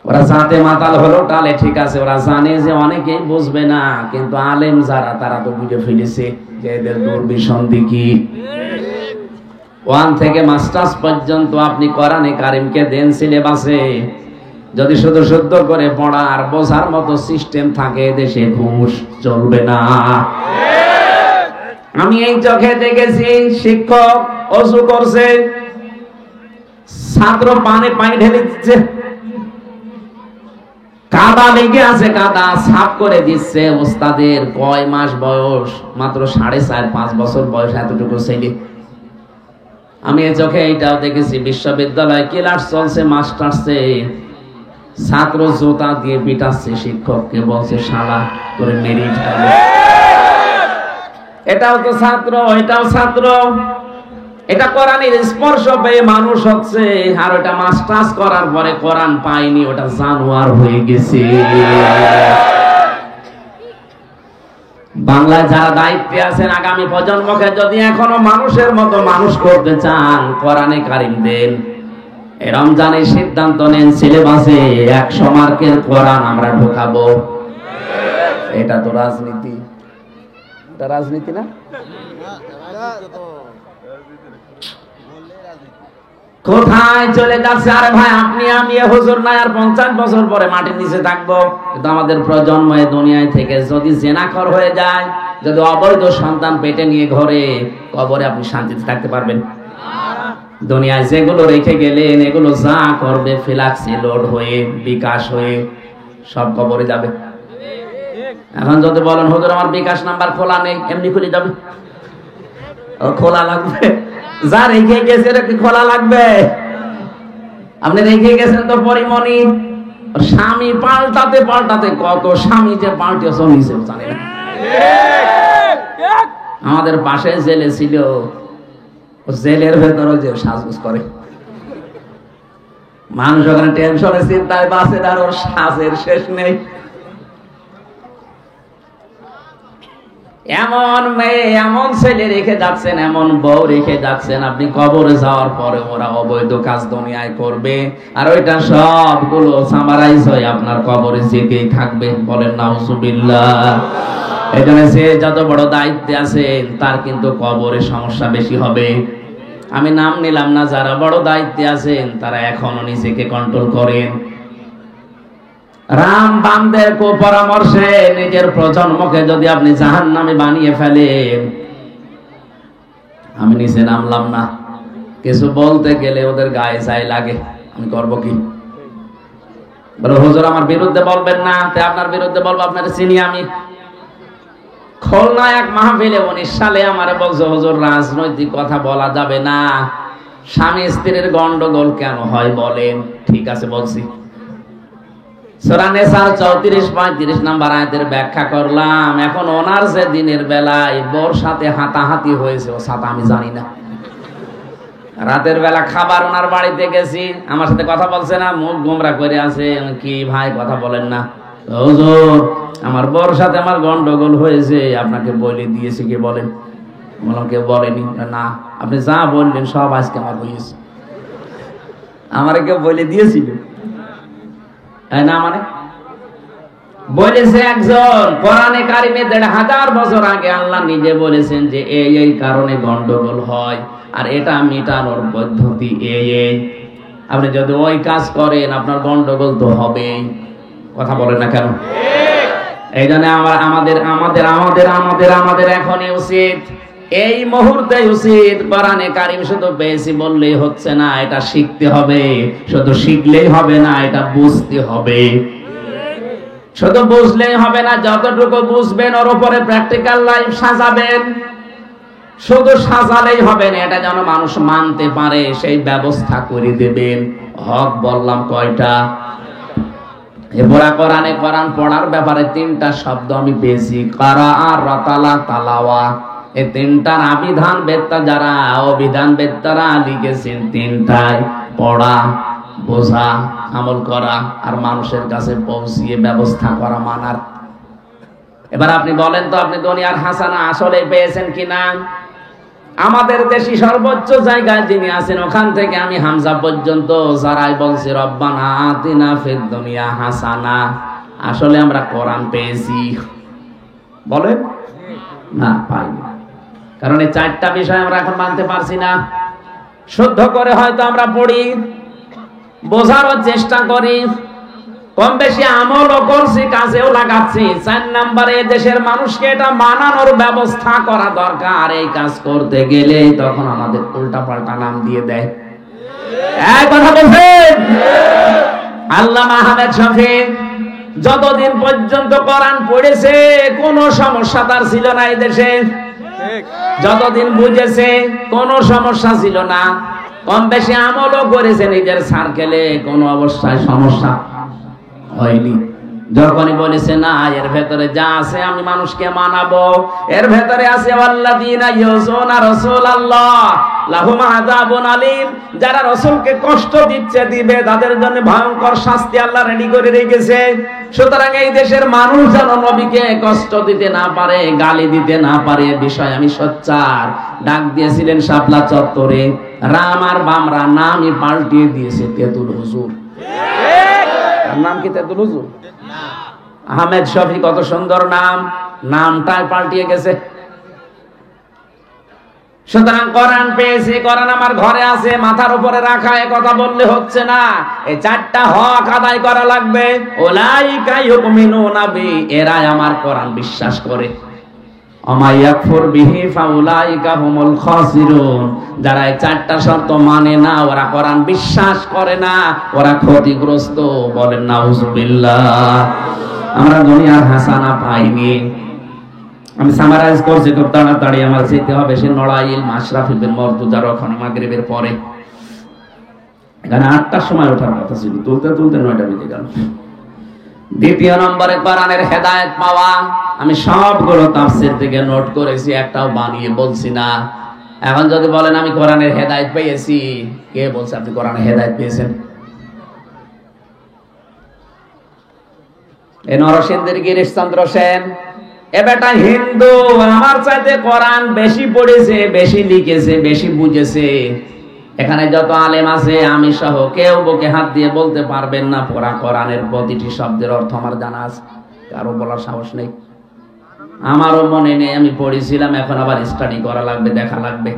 ওরা জাতে মাতাল হলো টালে, ঠিক আছে, ওরা জানে যে অনেকেই বুঝবে না, কিন্তু আলেম যারা তারা তো বুঝে ফেলেছে যে এদের দুর্বিসন্ধি কি। 1 থেকে মাস্টার্স পর্যন্ত আপনি কোরআনে কারিমকে দেন সিলেবাসে, যদি শুধু শুদ্ধ করে পড়ার বোঝার মতো সিস্টেম থাকে, দেশে ঘুষ চলবে না। আমি এই চোখে দেখেছি, শিক্ষক ওযু করছে, ছাত্র পানি ঢেলে দিচ্ছে, কাদা লেগে আছে, কাদা সাফ করে দিচ্ছে। ওস্তাদের কয় মাস বয়স? মাত্র 4.5-5 বছর বয়স, এতটুকু ছেলে। আমি এই চোখে এইটাও দেখেছি, বিশ্ববিদ্যালয় ক্লাস চলছে, মাস্টার্সে ছাত্র জুতা দিয়ে পিটাচ্ছে শিক্ষককে, বলছে শালা করে মেরে ফেলবে। এটাও তো ছাত্র, এটাও ছাত্র। এটা কোরআনের স্পর্শ পেয়ে মানুষ হচ্ছে, আর ওটা মাস্টার্স করার পরে কোরআন পায়নি, ওটা জানোয়ার হয়ে গেছে। বাংলায় যারা দায়িত্বে আছেন, আগামী প্রজন্মকে যদি এখনো মানুষের মতো মানুষ করতে চান, কোরআনে কারিম দেন। রমজানে সিদ্ধান্ত নেন, সিলেবাসে 100 মার্কের কোরআন আমরা ঢোকাবো। এটা তো রাজনীতি, এটা রাজনীতি না? কোথায় চলে যাচ্ছে? আরে ভাই, আপনি আমি হুজুর নাই আর 50 বছর পরে মাটির নিচে থাকবো, কিন্তু আমাদের প্রজন্ম এই দুনিয়ায় থেকে যদি জেনাখর হয়ে যায়, যদি অবৈধ সন্তান পেটে নিয়ে ঘরে, কবরে আপনি শান্তিতে থাকতে পারবেন? দুনিয়ায় যেগুলো রেখে গেলেন, এগুলো যা করবে ফ্লাক্সি লোড হয়ে, বিকাশ হয়ে সব কবরে যাবে। এখন যদি বলেন হুজুর আমার বিকাশ নাম্বার খোলা নেই, এমনি খুলে যাবে? খোলা লাগবে। যা রেখে গেছে কি খোলা লাগবে? আপনি রেখে গেছেন তো পরিমণি, স্বামী পাল্টাতে পাল্টাতে কত স্বামী যে পাল্টেছে নিজেও জানে না। আমাদের পাশে জেলে ছিল, জেলের ভেতরে যে সাজগোজ করে, মানুষ ওখানে টেনশনে চিন্তায় বাঁচে, আর ওর সাজের শেষ নেই। এমন মেয়ে, এমন ছেলে রেখে যাচ্ছেন, এমন বউ রেখে যাচ্ছেন, আপনি কবরে যাওয়ার পরে ওরা অবৈধ কাজ দুনিয়ায় করবে, আর ওইটা সবগুলো সামারাইজ হয়ে আপনার কবরে যেতেই থাকবে। বলেন নাউজুবিল্লাহ। এখানে সে যত বড় দায়িত্বে আছেন, তার কিন্তু কবরে সমস্যা বেশি হবে। আমি নাম নিলাম না, যারা বড় দায়িত্বে আছেন তারা এখনো নিজেকে কন্ট্রোল করেন। রাম বামদের কুপরামর্শে নিজের প্রজন্মকে যদি আপনি জাহান্নামে বানিয়ে ফেলেন, আমি নিচে নামলাম না, কিছু বলতে গেলে ওদের গায়ে চাই লাগে, আমি করবো কি? বলে হুজুর আমার বিরুদ্ধে বলবেন না, তাই আপনার বিরুদ্ধে বলবো, আপনার চিনি আমি। খুলনা এক মাহফিলে 19 সালে আমারে বলছে, হুজুর রাজনৈতিক কথা বলা যাবে না, স্বামী স্ত্রীর গন্ডগোল কেন হয় বলেন। ঠিক আছে বলছি। সূরা নিসার 34-35 নাম্বার আয়াতের ব্যাখ্যা করলাম। এখন ওনার যে দিনের বেলায় বোর সাথে হাতাহাতি হয়েছে, ও সাথে আমি জানি না। রাতের বেলা খাবার ওনার বাড়িতে গেছি, আমার সাথে কথা বলছে না, মুখ গোমরা করে আছে। কি ভাই কথা বলেন না? হুজুর আমার বোর সাথে আমার গন্ডগোল হয়েছে, আপনাকে বলে দিয়েছি, কে বলেন? বললাম কেউ বলেনি। না, আপনি যা বললেন সব আজকে আমার হয়েছে। আমারে কেউ বলে দিয়েছিল না, মানে বলেছে একজন। কোরআনে কারিমে 1500 বছর আগে আল্লাহ নিজে বলেছেন যে এই কারণে গন্ডগোল হয়, আর এটা মেটানোর পদ্ধতি এই। আপনি যদি ওই কাজ করেন, আপনার গন্ডগোল তো হবেই। কথা বলেন না কেন? এই জন্য আমাদের আমাদের আমাদের আমাদের আমাদের এখনই উচিত, এই মুহূর্তে উচিত কোরআনে কারীম শুধু পেয়েছি বললেই হচ্ছে না, এটা শিখতে হবে। শুধু শিখলেই হবে না, এটা বুঝতে হবে। শুধু বুঝলেই হবে না, যতটুকু বুঝবেন ওর উপরে প্র্যাকটিক্যাল লাইফ সাজাবেন। শুধু সাজালেই হবে না, এটা যেন মানুষ মানতে পারে সেই ব্যবস্থা করে দেবেন। হক বললাম কয়টা? এবারে কোরআনে কোরআন পড়ার ব্যাপারে তিনটা শব্দ আমি পেয়েছি, কারা আর রাতালা তালাওয়া। এই তিনটার আবিধান বেত্তা যারা অভিধান বেত্তারা লিখেছেন তিনটাই, পড়া, বোঝা, আমল করা আর মানুষের কাছে পৌঁছিয়ে ব্যবস্থা করা, মানার। এবার আপনি বলেন তো, আপনি দুনিয়ার হাসানা আসলে পেয়েছেন কিনা? আমাদের দেশি সর্বোচ্চ জায়গায় যিনি আছেন ওখান থেকে আমি হামজা পর্যন্ত যারাই বলছি রব্বানা আতিনা ফিদ দুনিয়া হাসানা, আসলে আমরা কোরআন পেয়েছি? বলেন না, পাইনি। কারণ এই চারটা বিষয় আমরা এখন মানতে পারছি না। শুদ্ধ করে হয়তো আমরা পড়ি, বোঝারও চেষ্টা করি, কম বেশি আমলও করছি, কাজেও লাগাচ্ছি। 4 নম্বরে দেশের মানুষকে এটা মানানোর ব্যবস্থা করা দরকার। এই কাজ করতে গেলে তখন আমাদের উল্টা পাল্টা নাম দিয়ে দেয়। এক কথা বলছেন আল্লামা আহমেদ শফী যতদিন পর্যন্ত কোরআন পড়েছে কোনো সমস্যা তার ছিল না এই দেশে। যতদিন বুঝেছে কোনো সমস্যা ছিল না, কম বেশি আমলও করেছে নিজের সার্কেলে, কোনো অবস্থায় সমস্যা হয়নি। যখনই বলেছে না এর ভেতরে যা আছে আমি মানুষকে মানাবো, এর ভেতরে আছে আল্লাযীনা ইউযুনা রাসূলাল্লাহ লাহুম আযাবুন আলীম, যারা রাসূলকে কষ্ট দিচ্ছে দিবে, তাদের জন্য ভয়ঙ্কর শাস্তি আল্লাহ রেডি করে রেখেছে। সুতরাং এই দেশের মানুষ যেন নবীকে কষ্ট দিতে না পারে, গালি দিতে না পারে, বিষয় আমি সোচ্চার। ডাক দিয়েছিলেন শাপলা চত্বরে, রাম আর বামরা নামই পাল্টিয়ে দিয়েছে তেতুল হুজুর। নাম কি তেতুল হুজুর? আহমেদ শফী কত সুন্দর নাম, নামটাই পাল্টিয়ে গেছে। সুতরাং কোরআন পেয়েছি, কোরআন আমার ঘরে আছে, মাথার উপরে রাখা, এ কথা বললে হচ্ছে না। এই চারটা হক আদায় করা লাগবে। উলাইকা ইউমিনুনা বি, এরা আমার কোরআন বিশ্বাস করে। ওমা ইয়াকফুর বিহি ফাউলাইকা হুমুল খাসিরুন, যারা এই চারটা শর্ত মানে না, ওরা কোরআন বিশ্বাস করে না, ওরা ক্ষতিগ্রস্ত। বলেন নাউজুবিল্লাহ। আমরা দুনিয়ার হাসানা পাইনি। আমি সামারাইজ করছি খুব তাড়াতাড়ি, আমার যেতে হবে সে নড়াইল মাশরাফি বিন মর্তুজার ওখানে মাগরিবের পরে। এখানে 8টার সময় ওঠার কথা ছিল, তুলতে তুলতে 9টা বেজে গেল। দ্বিতীয় নম্বরে কোরআনের হেদায়েত পাওয়া। আমি সবগুলো তাফসীর থেকে নোট করেছি, একটাও বানিয়ে বলছি না। এখন যদি বলেন আমি কোরআনের হেদায়েত পেয়েছি, কে বলছে আপনি কোরআনের হেদায়েত পেয়েছেন? এই নরসিংদীর গিরিশচন্দ্র সেন, এ বেটা হিন্দু, আমার চাইতে কোরআন বেশি পড়েছে, বেশি লিখেছে, বেশি বুঝেছে। এখানে যত আলেম আছে আমি সহ কেউ বুকে হাত দিয়ে বলতে পারবেন না পড়া কোরআনের প্রতিটি শব্দের অর্থ আমার জানা আছে, কারো বলার সাহস নেই। আমারও মনে নেই, আমি পড়েছিলাম, এখন আবার স্টাডি করা লাগবে, দেখা লাগবে।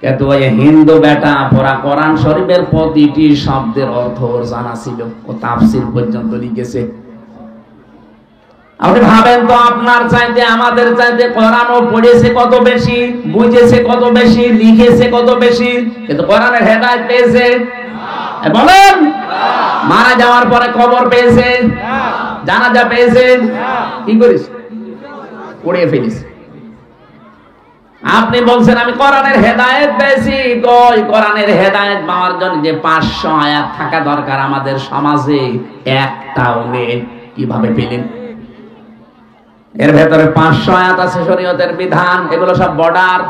কিন্তু ওই হিন্দু বেটা পড়া কোরআন শরীফের প্রতিটি শব্দের অর্থ ওর জানা ছিল, ও তাফসীর পর্যন্ত লিখেছে। আপনি ভাবেন তো, আপনার চাইতে আমাদের চাইতে কোরআনও পড়েছে কত বেশি, বুঝেছে কত বেশি, লিখেছে কত বেশি, কিন্তু কোরআনের হেদায়েত পেয়েছে? বলেন। মারা যাওয়ার পরে কবর পেয়েছে? জানাজা পেয়েছে? কি করিস? পড়িয়ে ফেলিস। আপনি বলছেন আমি কোরআনের হেদায়েত পেয়েছি, কই কোরআনের হেদায়েত পাওয়ার জন্য যে 500 আয়াত থাকা দরকার আমাদের সমাজে একটাও নেই। কিভাবে পেলেন? এর ভেতরে 500 আয়াত আছে শরীয়তের বিধান, এগুলো সব বর্ডার।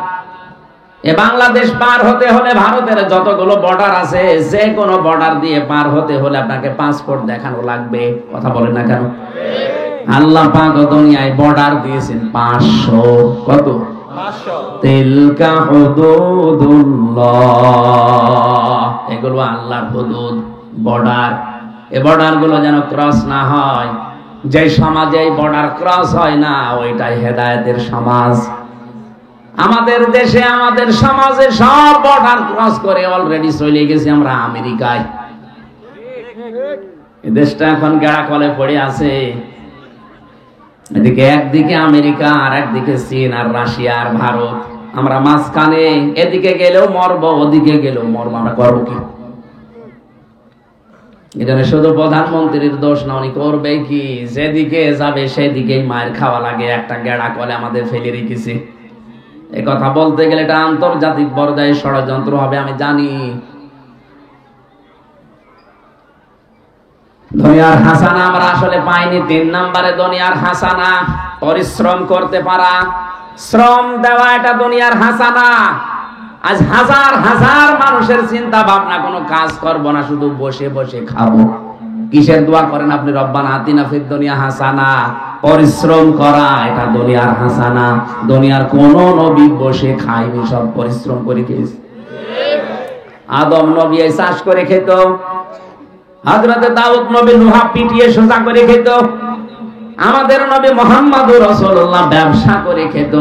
এ বাংলাদেশ পার হতে হলে ভারতের যতগুলো বর্ডার আছে, যে কোনো বর্ডার দিয়ে পার হতে হলে আপনাকে পাসপোর্ট দেখানো লাগবে। কথা বলেন না কেন? আল্লাহ পাক দুনিয়ায় বর্ডার দিয়েছেন 500। কত? 500। তিলকা হুদুদুল্লাহ, এগুলো আল্লাহর হুদুদ, বর্ডার। এই বর্ডার গুলো যেন ক্রস না হয়। যে সমাজে এই বর্ডার ক্রস হয় না, ওইটাই হেদায়েতের সমাজ। আমাদের দেশে, আমাদের সমাজে সব বর্ডার ক্রস করে অলরেডি চলে গেছি আমরা আমেরিকায়। এই দেশটা এখন গেড়া কলে পড়ে আছে। এদিকে একদিকে আমেরিকা আর একদিকে চীন আর রাশিয়া আর ভারত, আমরা মাঝখানে। এদিকে গেলেও মরবো, ওদিকে গেলেও মরবো, আমরা করবো কি? এখানে শুধু প্রধানমন্ত্রীর দোষ না, উনি করবে কি? যেদিকে যাবে সেদিকেই মায়ের খাওয়া লাগে। একটা গেড়া কলে আমাদের ফেলে রেখেছে। এ কথা বলতে গেলে এটা আন্তর্জাতিক পর্যায়ে ষড়যন্ত্র হবে, আমি জানি। দুনিয়ার হাসানা আমরা আসলে পাইনি। 3 নম্বরে দুনিয়ার হাসানা, পরিশ্রম করতে পারা, শ্রম দেওয়া, এটা দুনিয়ার হাসানা। আজ হাজার হাজার মানুষের চিন্তা ভাবনা, কোনো কাজ করব না, শুধু বসে বসে খাবো। কিসের দোয়া করেন আপনি? রব্বানা আতিনা ফিদ দুনিয়া হাসানা। পরিশ্রম করা, এটা দুনিয়ার হাসানা। দুনিয়ার কোন নবী বসে খায়নি, সব পরিশ্রম করে খেয়েছে। আদম নবী চাষ করে খেত, হযরতে দাউদ নবী লোহা পিটিয়ে সোজা করে খেত, আমাদের নবী মুহাম্মদুর রাসূলুল্লাহ ব্যবসা করে খেত।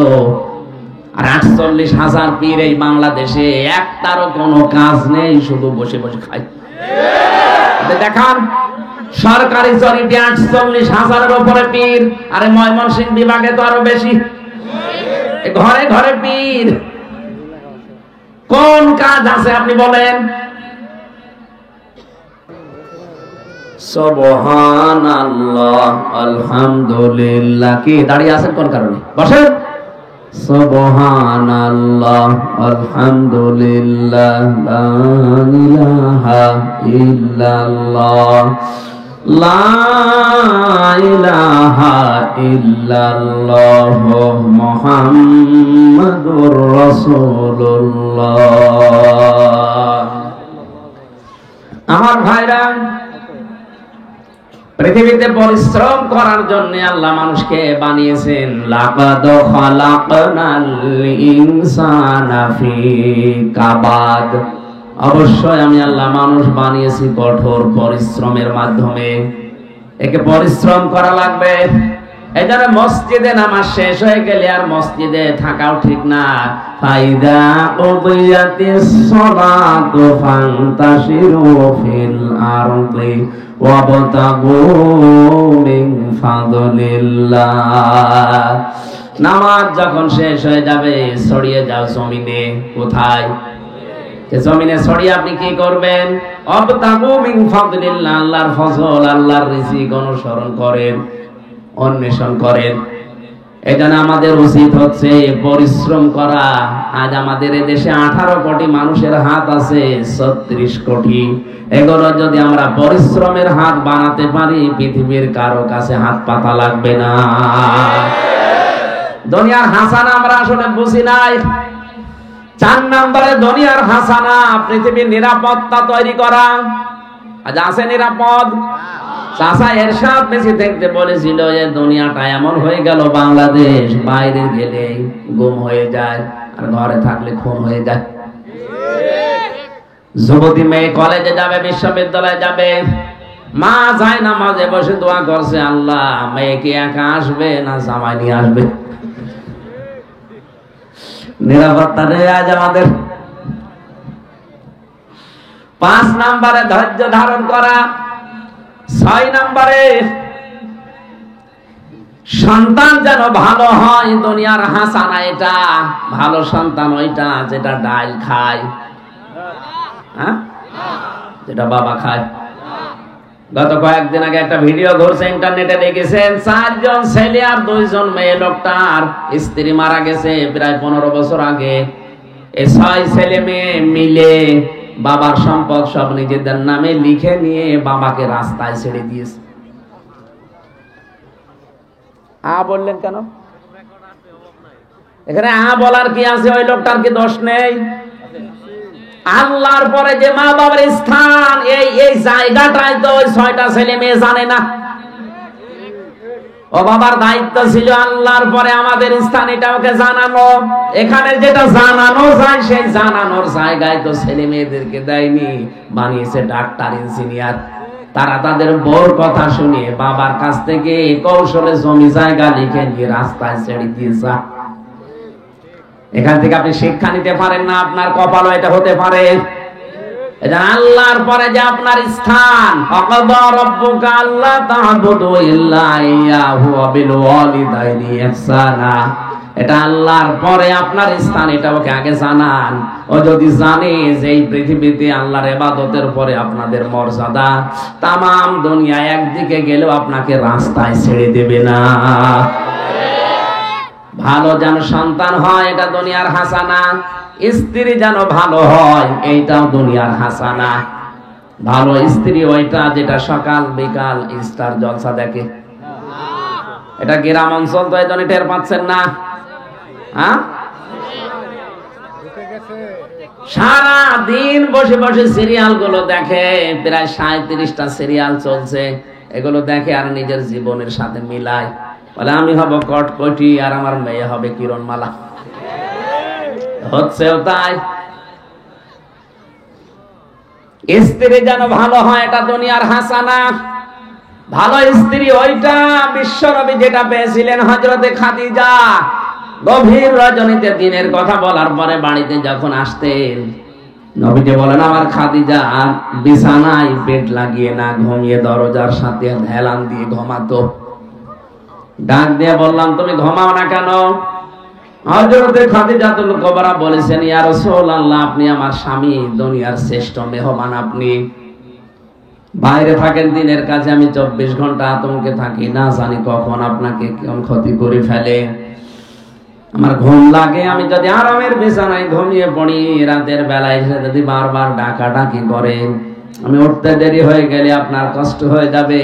আর 48,000 পীর এই বাংলাদেশে একটারও কোনো কাজ নেই, শুধু বসে বসে খায়। দেখান সরকারি জরিপে 48,000-এর উপরে পীর। আরে ময়মনসিংহ বিভাগে তো আরো বেশি। ঘরে ঘরে পীর। কোন কাজ আছে আপনি বলেন? সুবহানাল্লাহ, আলহামদুলিল্লাহ। কি দাঁড়িয়ে আছেন কোন কারণে? বসেন। সুবহানাল্লাহ, আলহামদুলিল্লাহ, লা ইলাহা ইল্লাল্লাহ, লা ইলাহা ইল্লাল্লাহ, মুহাম্মাদুর রাসূলুল্লাহ। আমার ভাইরা, পৃথিবীতে পরিশ্রম করার জন্য আল্লাহ মানুষকে বানিয়েছেন। লাকাদ খালাকনাল ইনসানা ফি কাবাদ। অবশ্যই আমি আল্লাহ মানুষ বানিয়েছি কঠোর পরিশ্রমের মাধ্যমে। একে পরিশ্রম করা লাগবে। এজন্য মসজিদে নামাজ শেষ হয়ে গেলে আর মসজিদে থাকাও ঠিক না। ফাইদা উদিয়াতিস সালাতু ফান্তাশিরু ফিল আরদি ওয়াবতাগু মিন ফাদলিল্লাহ। নামাজ যখন শেষ হয়ে যাবে, ছড়িয়ে যাও জমিনে। কোথায়? জমিনে ছড়িয়ে আপনি কি করবেন? ওয়াবতাগু মিন ফাদলিল্লাহ, আল্লাহর ফজল, আল্লাহর রিজিক অনুসরণ করেন, অন্বেষণ করেন। এজন্য আমাদের উচিত হচ্ছে পরিশ্রম করা। আজ আমাদের দেশে 18 কোটি মানুষের হাত আছে, 36 কোটি। এগুলো যদি আমরা পরিশ্রমের হাত বানাতে পারি, পৃথিবীর কারো কাছে হাত পাতা লাগবে না। দুনিয়ার হাসানা আমরা আসলে বুঝি নাই। 4 নম্বরে দুনিয়ার হাসানা, পৃথিবীর নিরাপত্তা তৈরি করা। আজ আছে নিরাপদ? চাচা এরশাদ বেশি দেখতে বলেছিল যে দুনিয়াটা এমন হয়ে গেল, বাংলাদেশ বাইরে গেলে গুম হয়ে যায়, আর ঘরে থাকলে খুন হয়ে যায়। যুবতী মেয়ে কলেজে যাবে, বিশ্ববিদ্যালয়ে যাবে, মা যায় না, মাঝে বসে দোয়া করছে, আল্লাহ মেয়ে কি একা আসবে না জামাই নিয়ে আসবে? নিরাপত্তা নেই আজ আমাদের। 5 নম্বরে ধৈর্য ধারণ করা। 6 নম্বরে সন্তান যেন ভালো হয়, দুনিয়ার হাসানা এটা। ভালো সন্তান ওইটা যেটা ডাল খায়, যেটা বাবা খায়। গত কয়েকদিন আগে একটা ভিডিও ঘুরছে ইন্টারনেটে, দেখেছেন 4 জন ছেলে আর 2 জন মেয়ে। লোকটার স্ত্রী মারা গেছে প্রায় 15 বছর আগে। এই 6 ছেলে মেয়ে মিলে বাবার সম্পদ সব নিজেদের নামে লিখে নিয়ে বাবাকে রাস্তায় ছেড়ে দিয়েছে। বললেন কেন? এখানে বলার কি আছে? ওই লোকটার কি দোষ নেই? আল্লাহর পরে যে মা বাবার স্থান, এই জায়গাটাই তো ওই 6টা ছেলে মেয়ে জানে না। ও বাবার দায়িত্ব ছিল আল্লাহর পরে আমাদের স্থান এটা ওকে জানানো। এখানে যেটা জানানো যায়, সেই জানানোর জায়গায় তো ছেলে মেয়েদেরকে দেয়নি, বানিয়েছে ডাক্তার, ইঞ্জিনিয়ার। তারা তাদের বউর কথা শুনে বাবার কাছ থেকে কৌশলে জমি জায়গা লিখে নিয়ে রাস্তায় ছেড়ে দিয়েছে। এখান থেকে আপনি শিক্ষা নিতে পারেন না, আপনার কপালও এটা হতে পারে। এটা আল্লাহর পরে যে আপনার স্থান, আকাদা রাব্বুকা আল্লা তা'বুদু ইল্লা ইয়াহু ওয়া বিল ওয়ালিদাইনি ইহসানা। এটা আল্লাহর পরে আপনার স্থান, এটা ওকে আগে জানান। ও যদি জানে যে এই পৃথিবীতে আল্লাহর ইবাদতের পরে আপনাদের মর্যাদা, তামাম দুনিয়া একদিকে গেলেও আপনাকে রাস্তায় ছেড়ে দেবে না। ভালো যেন সন্তান হয়, এটা দুনিয়ার হাসানা। স্ত্রী যেন ভালো হয়, এইটাও দুনিয়ার হাসানা। ভালো স্ত্রী ওইটা যেটা সকাল বিকাল স্টার জলসা দেখে। এটা গ্রাম অঞ্চল তো এই জন্য টের পাচ্ছেন না। সারা দিন বসে বসে সিরিয়াল গুলো দেখে, প্রায় 37টা সিরিয়াল চলছে। এগুলো দেখে আর নিজের জীবনের সাথে মিলায়, বলে আমি হব কটকটি আর আমার মেয়ে হবে কিরণমালা। হচ্ছেও তাই। স্ত্রী যেন ভালো হয়, এটা দুনিয়ার হাসানা। ভালো স্ত্রী ওইটা বিশ্বনবী যেটা পেয়েছিলেন হযরতে খাদিজা। গভীর রজনীতে দিনের কথা বলার পরে বাড়িতে যখন আসতেন, নবীকে বলেন আমার খাদিজা বিছানায় বেড লাগিয়ে না ঘুমিয়ে দরজার সাথে হেলান দিয়ে ঘুমাতো। ডাক দিয়ে বললাম তুমি ঘুমাও না কেন? হযরতে খাদিজাতুল কুবরা বলেছেন ইয়া রাসূলুল্লাহ, আপনি আমার স্বামী, দুনিয়ার শ্রেষ্ঠ মেহমান। আপনি বাইরে থাকেন দিনের কাছে, আমি 24 ঘন্টা আতঙ্কে থাকি, না জানি কখন আপনাকে কোন ক্ষতি করে ফেলে। আমার ঘুম লাগে, আমি যদি আরামের বিছানায় ঘুমিয়ে পড়ি, রাতের বেলায় এসে যদি বারবার ডাকাডাকি করেন, আমি উঠতে দেরি হয়ে গেলে আপনার কষ্ট হয়ে যাবে।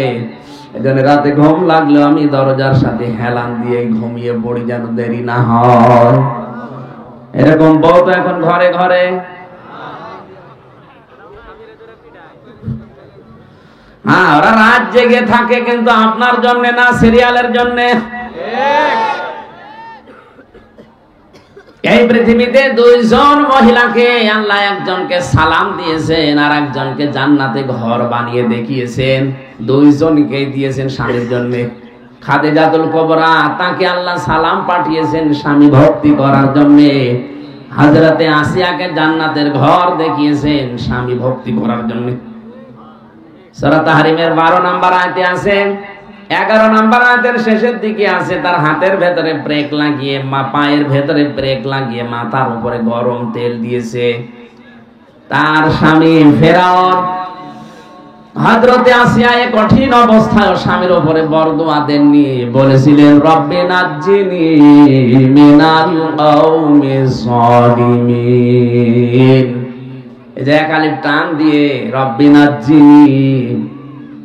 এজন্য রাতে ঘুম লাগলো আমি দরজার সাথে হেলান দিয়ে ঘুমিয়ে পড়ি যেন দেরি না হয়। এরকম বউ তো এখন ঘরে ঘরে। হ্যাঁ, ওরা রাত জেগে থাকে কিন্তু আপনার জন্য না, সিরিয়ালের জন্য। এই পৃথিবীতে দুইজন মহিলাকে আল্লাহ একজনকে সালাম দিয়েছেন আর একজনকে জান্নাতে ঘর বানিয়ে দেখিয়েছেন। দুইজনকে দিয়েছেন স্বামীর জন্য। খাদিজাতুল কুবরা, তাকে আল্লাহ সালাম পাঠিয়েছেন স্বামী ভক্তি করার জন্য। হযরতে আসিয়াকে জান্নাতের ঘর দেখিয়েছেন স্বামী ভক্তি করার জন্য। সূরা তাহরিমের 12 নম্বর আয়াতে আছে, 11 নম্বর আয়াতের শেষের দিকে আছে, তার হাতের ভেতরে ব্রেক লাগিয়ে, পায়ের ভেতরে ব্রেক লাগিয়ে মাথার উপরে গরম তেল দিয়েছে তার স্বামী ফেরাউন। হযরতে আসিয়া এই কঠিন অবস্থায় স্বামীর উপরে বরদোয়া দেননি, বলেছিলেন রব্বি নাজ্জিনি মিনাল কওমিস সালিমিন। এই যে এক আলিফ টান দিয়ে রব্বি নাজ্জিনি,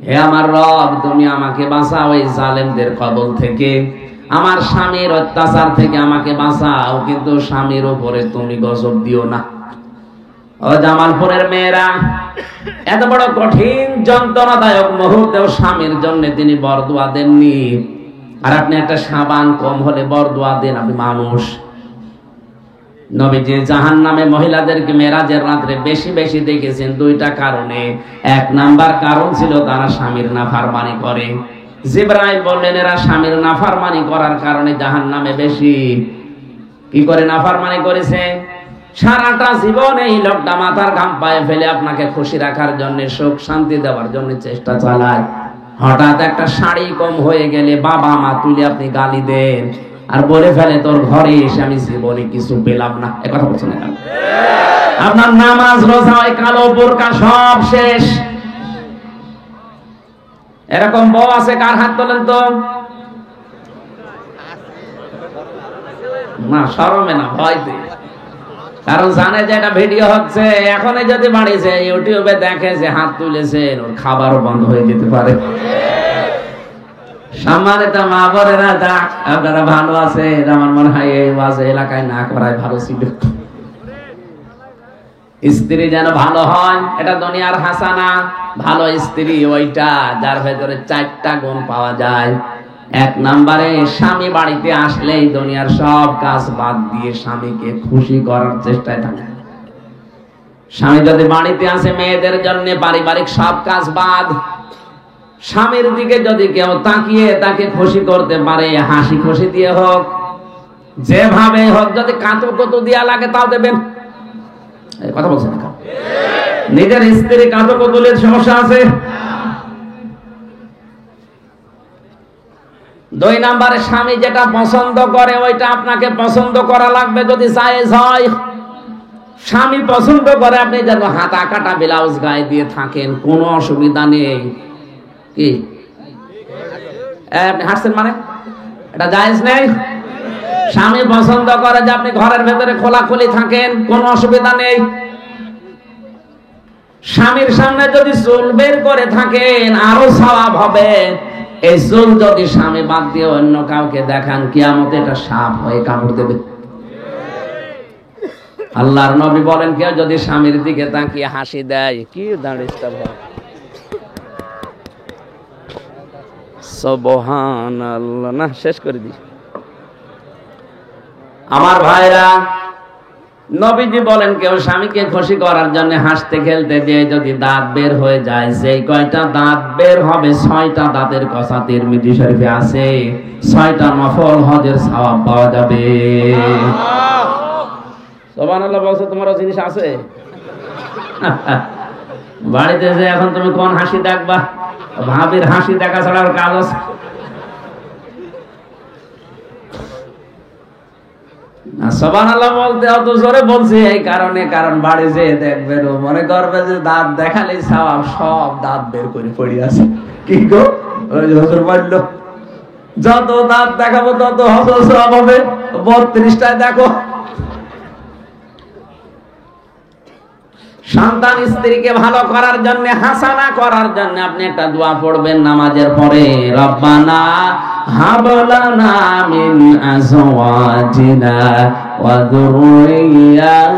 হে আমার রব তুমি আমাকে বাঁচাও এই জালেমদের কবল থেকে, আমার স্বামীর অত্যাচার থেকে আমাকে বাঁচাও, কিন্তু স্বামীর উপরে তুমি গজব দিও না। ও জামালপুরের মেয়েরা, এত বড় কঠিন যন্ত্রণাদায়ক মুহূর্তেও স্বামীর জন্য তিনি বরদোয়া দেননি। আর আপনি একটা সাবান কম হলে বরদোয়া দেন, আপনি মানুষ। নবীজি জাহান্নামে মহিলাদেরকে মেরাজের রাতে বেশি বেশি দেখেছেন 2টা কারণে। 1 নাম্বার কারণ ছিল তারা স্বামীর নাফরমানি করে। জিবরাইল বললেন এরা স্বামীর নাফরমানি করার কারণে জাহান্নামে বেশি। কি করে নাফরমানি করেছে? সারাটা জীবন এই লোকটা মাথার ঘাম পায়ে ফেলে আপনাকে খুশি রাখার জন্য, সুখ শান্তি দেওয়ার জন্য চেষ্টা চালায়। হঠাৎ একটা শাড়ি কম হয়ে গেলে বাবা মা তুলে আপনি গালি দেন আর বলে ফেলে তোর ঘরে এসে আমি জীবনে কিছু পেলাম না। একথা বলছেন না? আপনার নামাজ রোজা ওই কালো বোরকা সব শেষ। এরকম বউ আছে কার হাত তোলেন তো? না, শরমে না, ভয়তে। কারণ জানে যে এটা ভিডিও হচ্ছে, এখনই যদি বাড়িছে ইউটিউবে দেখে যে হাত তুলেছেন, ওর খাবারও বন্ধ হয়ে যেতে পারে। সম্মানিত মা বোনেরা, যাক আপনারা ভালো আছে, আমার মনে হয় এই ওয়াজ এলাকায় না করাই ভালো ছিল। স্ত্রী যেন ভালো হয়, এটা দুনিয়ার হাসানা। ভালো স্ত্রী ওইটা যার ভেতরে 4টা গুণ পাওয়া যায়। 1 নম্বরে স্বামী বাড়িতে আসলেই দুনিয়ার সব কাজ বাদ দিয়ে স্বামীকে খুশি করার চেষ্টায় থাকে। স্বামী যদি বাড়িতে আসে মেয়েদের জন্য পারিবারিক সব কাজ বাদ, স্বামীর দিকে যদি কেউ তাকিয়ে তাকে খুশি করতে পারে, হাসি খুশি দিয়ে হোক, যেভাবে হোক, যদি কাতু কতু দিয়া লাগে তাও দেবেন। কথা বলছেন না? নিজের স্ত্রী কাতকতুলের সমস্যা আছে। 2 নম্বরে স্বামী যেটা পছন্দ করে ওইটা আপনাকে পছন্দ করা লাগবে যদি জায়েজ হয়। স্বামী পছন্দ করে আপনি যেন হাতা কাটা ব্লাউজ গায়ে দিয়ে থাকেন, কোনো অসুবিধা নেই। কি আপনি হাসছেন মানে? এটা জায়েজ নেই? স্বামী পছন্দ করে যে আপনি ঘরের ভেতরে খোলাখুলি থাকেন, কোনো অসুবিধা নেই। স্বামীর সামনে যদি চুল বের করে থাকেন আরো সওয়াব হবে। এই চুল যদি স্বামী বাদ দিয়ে অন্য কাউকে দেখান, কিয়ামতে এটা সাপ হয়ে কামড় দেবে। আল্লাহর নবী বলেন, কেউ যদি স্বামীর দিকে তাকিয়ে হাসি দেয়, কি দাঁড়িয়ে ভাই, সুবহানাল্লাহ, না শেষ করে দিই। আমার ভাইরা, নবীজি বলেন কেউ স্বামীকে খুশি করার জন্য হাসতে খেলতে দিয়ে যদি দাঁত বের হয়ে যায়, সেই কয়টা দাঁত বের হবে 6টা দাঁতের কথা তিরমিজি শরীফে আছে, 6টা নফল হজের সওয়াব পাওয়া যাবে। সুবহানাল্লাহ বলছো, তোমারও জিনিস আছে। বাড়িতে যে এখন তুমি কোন হাসি দেখবা? ভাবির হাসি দেখা ছাড়া আর কাজ আছে? সুবহানাল্লাহ বলতে অত জোরে বলছি এই কারণে, কারণ বাড়ি যেয়ে দেখবেন ও মনে করবে যে দাঁত দেখালেই সওয়াব, সব দাঁত বের করে পড়ে আছে। কি গো, ওই হুজুর বলল যত দাঁত দেখাবো তত হজর সওয়াব হবে। 32টায় দেখো। সন্তান স্ত্রীকে ভালো করার জন্য, হাসানা করার জন্য আপনি একটা দোয়া পড়বেন নামাজের পরে, রব্বানা হাব লানা মিন আজওয়াজিনা ওয়া যুররিয়াতিনা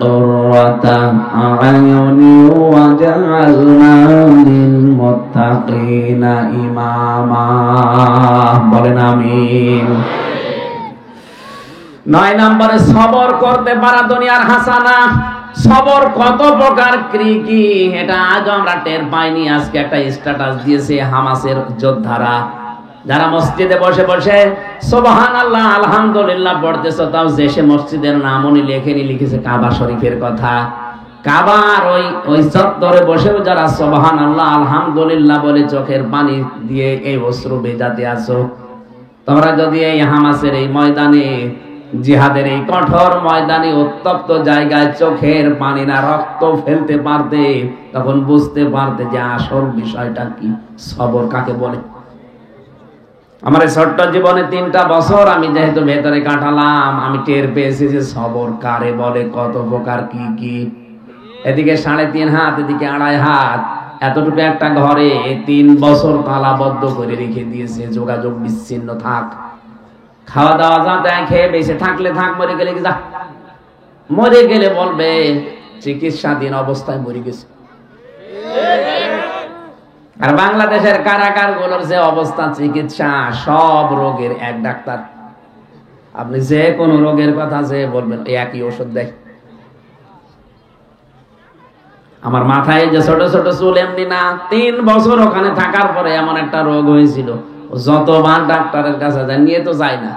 কুররাতা আ'য়ুনি ওয়াজআলনা লিল মুত্তাকিনা ইমামা। বলেন আমিন। 9 নম্বরে সবর করতে পারা দুনিয়ার হাসানা। সবর কত প্রকার, কি এটা আজ আমরা টের পাইনি। আজকে একটা স্ট্যাটাস দিয়েছে হামাসের যোদ্ধারা, যারা মসজিদে বসে বসে সুবহানাল্লাহ আলহামদুলিল্লাহ পড়তেছে, তাও যে সে মসজিদের নামও লিখেছে কাবা শরীফের কথা। কাবার ওই চত্বরে বসেও যারা সুবহানাল্লাহ আলহামদুলিল্লাহ বলে চোখের পানি দিয়ে এই অশ্রু ভেজাতে আছো, তোমরা যদি এই হামাসের এই ময়দানে, জিহাদের এই কঠোর ময়দানে উত্তপ্ত জায়গায় চোখের পানি না রক্ত ফেলতে পারতে, তখন বুঝতে পারতে যে আসল বিষয়টা কি, সবর কাকে বলে। আমার এই ছোট্ট জীবনে 3টা বছর আমি যেহেতু ভেতরে কাটালাম, আমি টের পেয়েছি যে সবর কারে বলে, কত প্রকার, কি। এদিকে 3.5 হাত, এদিকে 2.5 হাত, এতটুকু একটা ঘরে 3 বছর তালাবদ্ধ করে রেখে দিয়েছে, যোগাযোগ বিচ্ছিন্ন থাক, খাওয়া দাওয়া যা দেয় খেয়ে বেঁচে থাকলে থাক, মরে গেলে যা। মরে গেলে বলবে চিকিৎসাধীন অবস্থায় মরে গেছে। আর বাংলাদেশের কারাগার গুলোর যে অবস্থা, চিকিৎসা সব রোগের এক ডাক্তার, আপনি যে কোনো রোগের কথা যে বলবেন একই ওষুধ দেয়। আমার মাথায় যে ছোট ছোট চুল এমনি না, 3 বছর ওখানে থাকার পরে এমন একটা রোগ হয়েছিল, যতবার ডাক্তারের কাছে যায়, নিয়ে তো যায় না।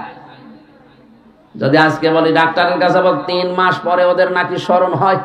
যদি আজকে বলি ডাক্তারের কাছে, 3 মাস পরে ওদের নাকি স্মরণ হয়।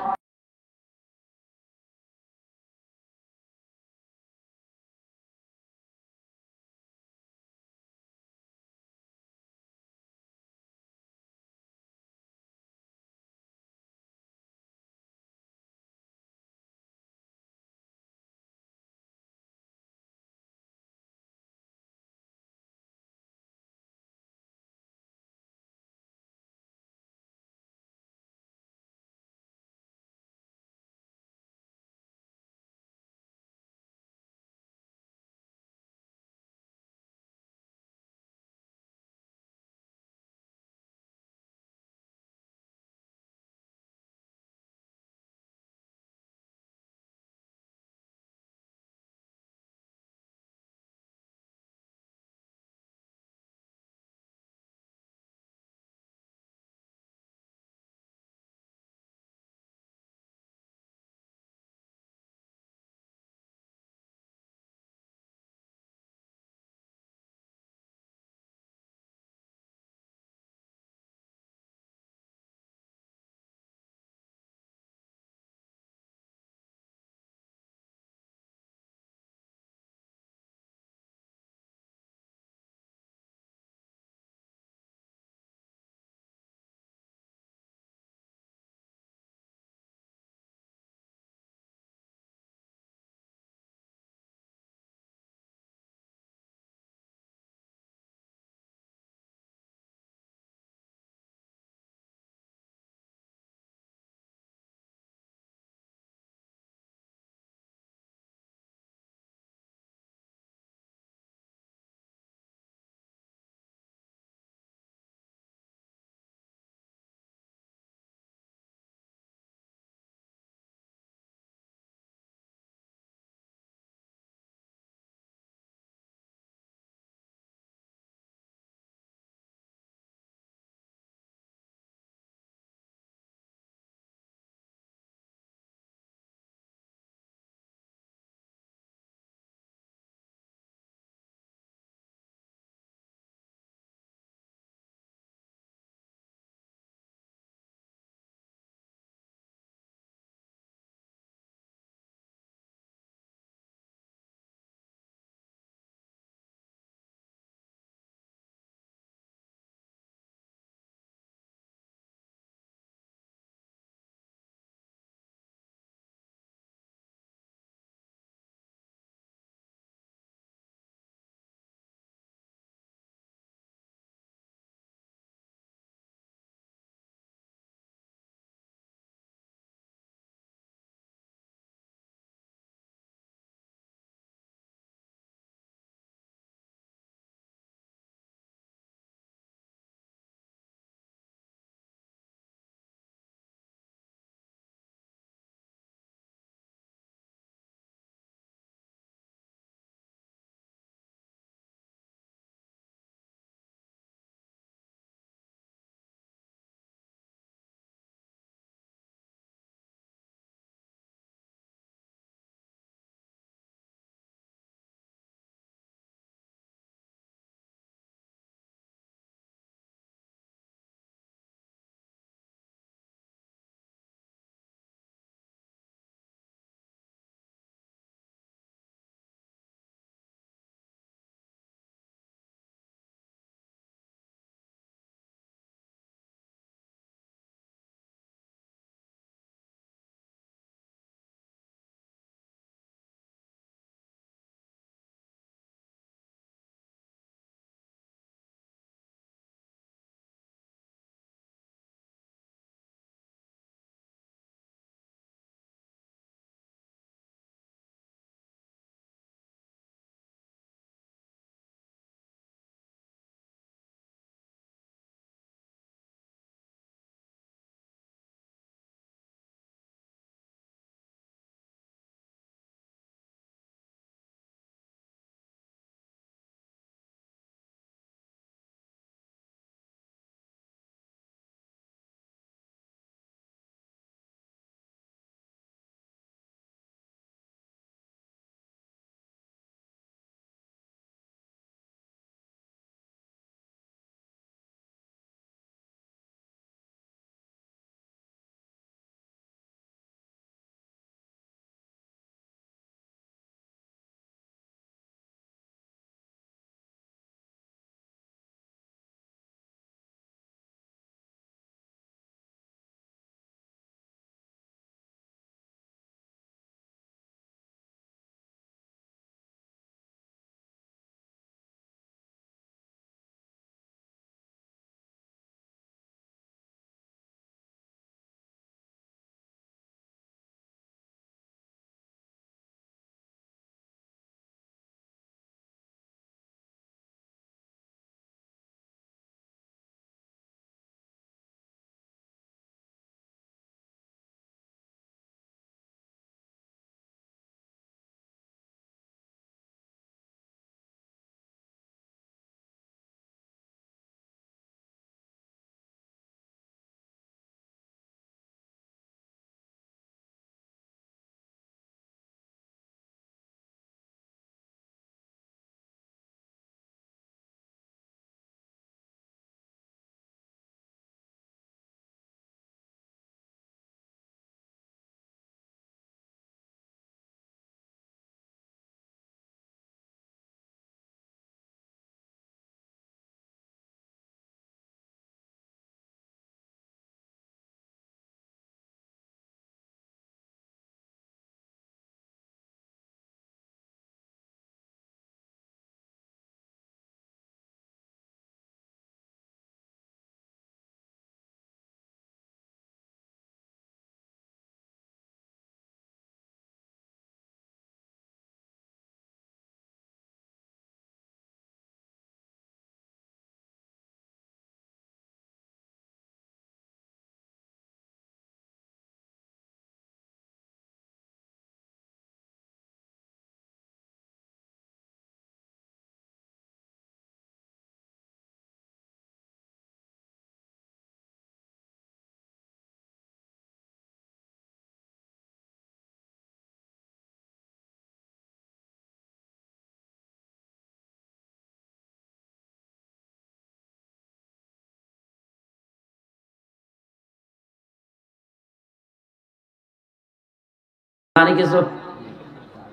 জানি কিছু?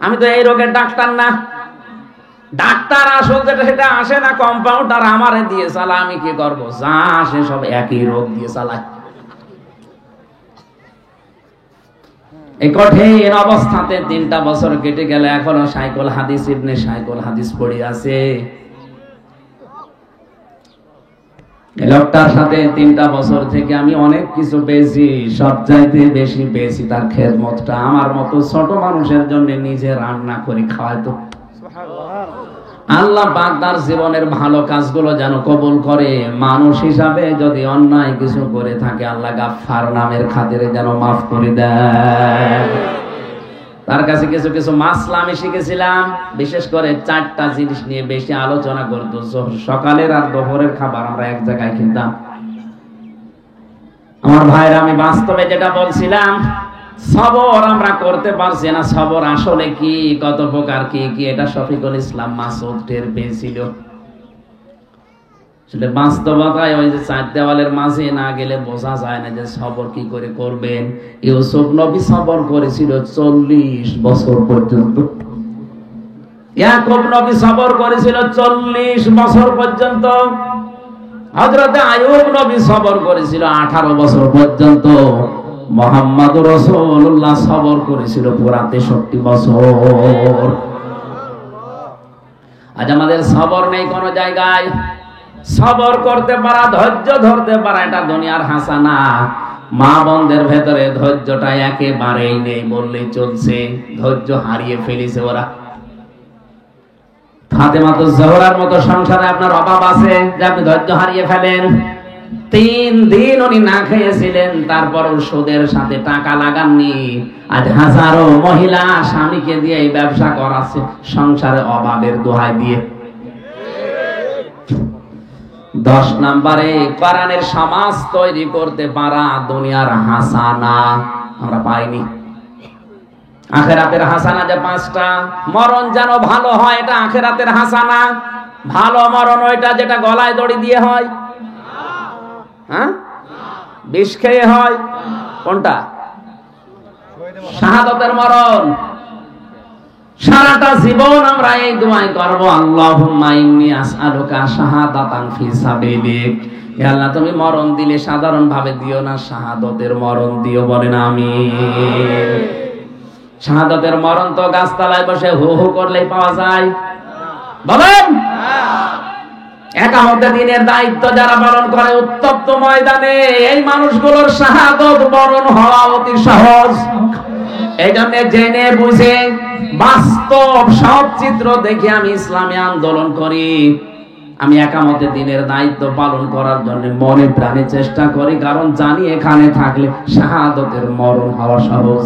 আমি তো এই রোগের ডাক্তার না। ডাক্তার আসল যেটা সেটা আসে না, কম্পাউন্ডার আমারে দিয়ে চালা, আমি কি করবো? যা আসে সব একই রোগ দিয়ে চালায়। এই কঠিন অবস্থাতে 3টা বছর কেটে গেল, এখনো সাইকুল হাদিস ইবনে সাইকুল হাদিস পড়ে আছে। এই লোকটার সাথে 3টা বছর থেকে আমি অনেক কিছু পেয়েছি, সবচাইতে বেশি পেয়েছি তার খেদমতটা। আমার মতো ছোট মানুষের জন্য নিজে রান্না করে খাওয়াইতো। আল্লাহ পাক তার জীবনের ভালো কাজগুলো যেন কবুল করে। মানুষ হিসাবে যদি অন্যায় কিছু করে থাকে, আল্লাহ গাফফার নামের খাতিরে যেন মাফ করে দেয়। তার কাছে কিছু কিছু মাসলা আমি শিখেছিলাম, বিশেষ করে 4টা জিনিস নিয়ে বেশি আলোচনা করতো। সকালের আর দুপুরের খাবার আমরা এক জায়গায় খেতাম। আমার ভাইরা, আমি বাস্তবে যেটা বলছিলাম, সবর আমরা করতে পারছি না। সবর আসলে কি, কত প্রকার, কি কি, এটা শফিকুল ইসলাম মাসুদ টের পেয়েছিল। আসলে বাস্তবতায় ওই যে 4 দেওয়ালের মাঝে না গেলে বোঝা যায় না যে সবর কি করে করবেন। ইউসুফ নবী সবর করেছিল 40 বছর পর্যন্ত। ইয়াকুব নবী সবর করেছিল 40 বছর পর্যন্ত। হযরত আইয়ুব নবী সবর করেছিল 18 বছর পর্যন্ত। মুহাম্মদুর রাসূলুল্লাহ সবর করেছিল পুরা 63 বছর। আজ আমাদের সবর নেই কোন জায়গায়। সবর করতে পারা, ধৈর্য ধরতে পারা, এটা দুনিয়ার হাসানা। মা বোনদের ভেতরে ধৈর্যটা একেবারেই নেই বললেই চলছে। ধৈর্য হারিয়ে ফেলেছে ওরা। ফাতেমাতুজ জোহরার মতো সংসারে আপনার অভাব আছে যে আপনি ধৈর্য হারিয়ে ফেলেন? 3 দিন উনি না খেয়েছিলেন, তারপর সুদের সাথে টাকা লাগাননি। আজ হাজারো মহিলা স্বামীকে দিয়ে এই ব্যবসা করাচ্ছে, সংসারে অভাবের দোহাই দিয়ে। 10 নম্বরে কোরআনের সমাজ তৈরি করতে পারা দুনিয়ার হাসানা আমরা পাইনি। আখিরাতের হাসানা যে 5টা, মরণ যেন ভালো হয়, এটা আখিরাতের হাসানা। ভালো মরণ ওইটা যেটা গলায় দড়ি দিয়ে হয়, হ্যাঁ, বিষ খেয়ে হয়। কোনটা? শাহাদাতের মরণ। সারাটা জীবন আমরা এই দোয়াই করব, আল্লাহুম্মা ইন্নী আসআলুকা শাহাদাতান ফি সাবিলিক। হে আল্লাহ, তুমি মরণ দিলে সাধারণ ভাবে দিও না, শাহাদাতের মরণ দিও। বলেন আমিন। শাহাদাতের মরণ তো গাছতলায় বসে হু হু করলেই পাওয়া যায়। বলেন একামতে দিনের দায়িত্ব যারা পালন করে উত্তপ্ত ময়দানে, এই মানুষগুলোর শাহাদাত বরণ হওয়া অতি সহজ। এই জন্য জেনে বুঝে বাস্তব সব চিত্র দেখে আমি ইসলামী আন্দোলন করি। আমি একামতে দিনের দায়িত্ব পালন করার জন্য মনে প্রাণে চেষ্টা করি, কারণ জানি এখানে থাকলে শাহাদাতের মরণ হওয়া সহজ।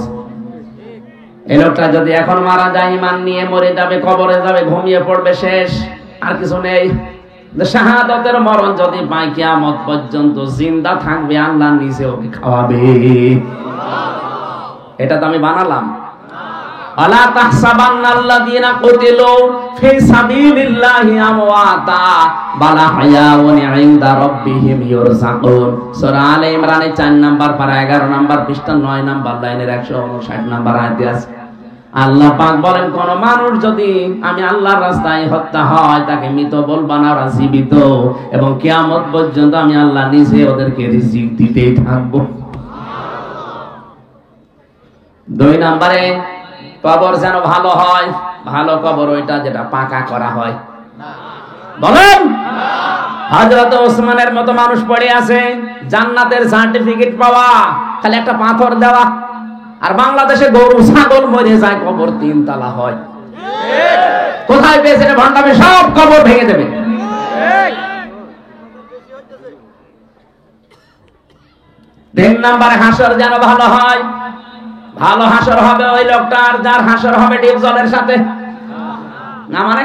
এই লোকটা যদি এখন মারা যায়, ঈমান নিয়ে মরে যাবে, কবরে যাবে, ঘুমিয়ে পড়বে, শেষ, আর কিছু নেই। শাহাদাতের মরণ যদি পায়, কিয়ামত পর্যন্ত জিন্দা থাকবে, আল্লাহ নিজে ওকে খাওয়াবে। এটা তো আমি বানালাম। আলা তাহসাবান্নাল্লাযীনা কুতিলু ফি সাবিলিল্লাহি আমওয়াতা বাল আহয়াউন ইনদা রাব্বিহিম ইউরযাকুন। সূরা আলে ইমরানের 4 নাম্বার পারা 11 নাম্বার পৃষ্ঠা 9 নাম্বার লাইনের 159 নাম্বার আয়াতে আছে। আল্লাহ পাক বলেন, কোন মানুষ যদি আমি আল্লাহর রাস্তায় হত্যা হয়, তাকে মৃত বলবা না, ওরা জীবিত, এবং কিয়ামত পর্যন্ত আমি আল্লাহ নিজে ওদেরকে রিজিক দিতেই থাকবো। 2 নম্বরে কবর যেন ভালো হয়। ভালো কবর ওইটা যেটা পাকা করা হয়। বলেন হযরত ওসমানের মতো মানুষ পড়ে আছে, জান্নাতের সার্টিফিকেট পাওয়া, খালি একটা পাথর দেওয়া। আর বাংলাদেশে গরু ছাগল মরে যায়, কবর 3 তলা হয়। কোথায় পেয়েছে রে ভান্ডামে? সব কবর ভেঙে দেবে। তিন নম্বরে হাসর যেন ভালো হয়। ভালো হাসর হবে ওই লোকটার যার হাসর হবে ডিপ জলের সাথে, না মানে।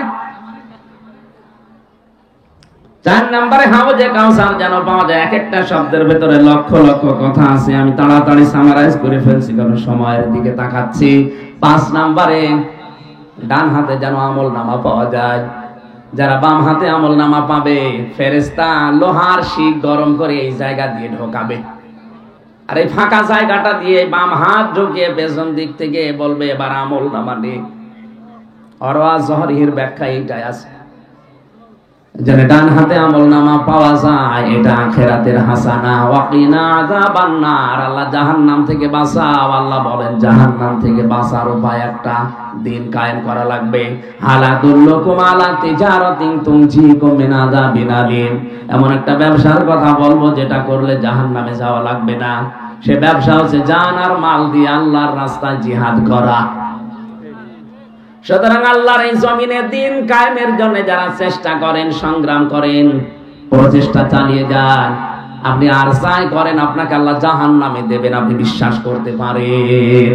4 নম্বরে হাউজে কাউসার যেন পাওয়া যায়। এক একটা শব্দের ভেতরে লক্ষ লক্ষ কথা আছে, আমি তাড়াতাড়ি সামারাইজ করে ফেলছি কারণ সময়ের দিকে তাকাচ্ছি। 5 নম্বরে ডান হাতে যেন আমল নামা পাওয়া যায়। যারা বাম হাতে আমল নামা পাবে, ফেরেশতা লোহার শিক গরম করে এই জায়গা দিয়ে ঢোকাবে। আর এই ফাঁকা জায়গাটা দিয়ে বাম হাত ঢুকিয়ে পেছন দিক থেকে বলবে এবার আমল নামা নে। অরওয়া জহরির ব্যাখ্যা এইটাই আছে, যেন ডান হাতে আমল নামা পাওয়া যায়, এটা আখিরাতের হাসানা। ওয়াকিনা আযাবান নার, আল্লাহ জাহান্নাম থেকে বাঁচাও। আল্লাহ বলেন জাহান্নাম থেকে বাঁচার উপায় একটা, দিন কায়েম করা লাগবে। আলা দুল্লুকুম আলা তিজারাতিন তুনজিকুম মিন আযাবিন আলীম, এমন একটা ব্যবসার কথা বলবো যেটা করলে জাহান্নামে যাওয়া লাগবে না। সে ব্যবসা হচ্ছে জান আর মাল দিয়ে আল্লাহর রাস্তায় জিহাদ করা। সুতরাং আল্লাহর এই জমিনে দিন কায়েমের জন্য যারা চেষ্টা করেন, সংগ্রাম করেন, প্রচেষ্টা চালিয়ে যান, আপনি আর যাই করেন আপনাকে আল্লাহ জাহান্নামে দেবেন, আপনি বিশ্বাস করতে পারেন।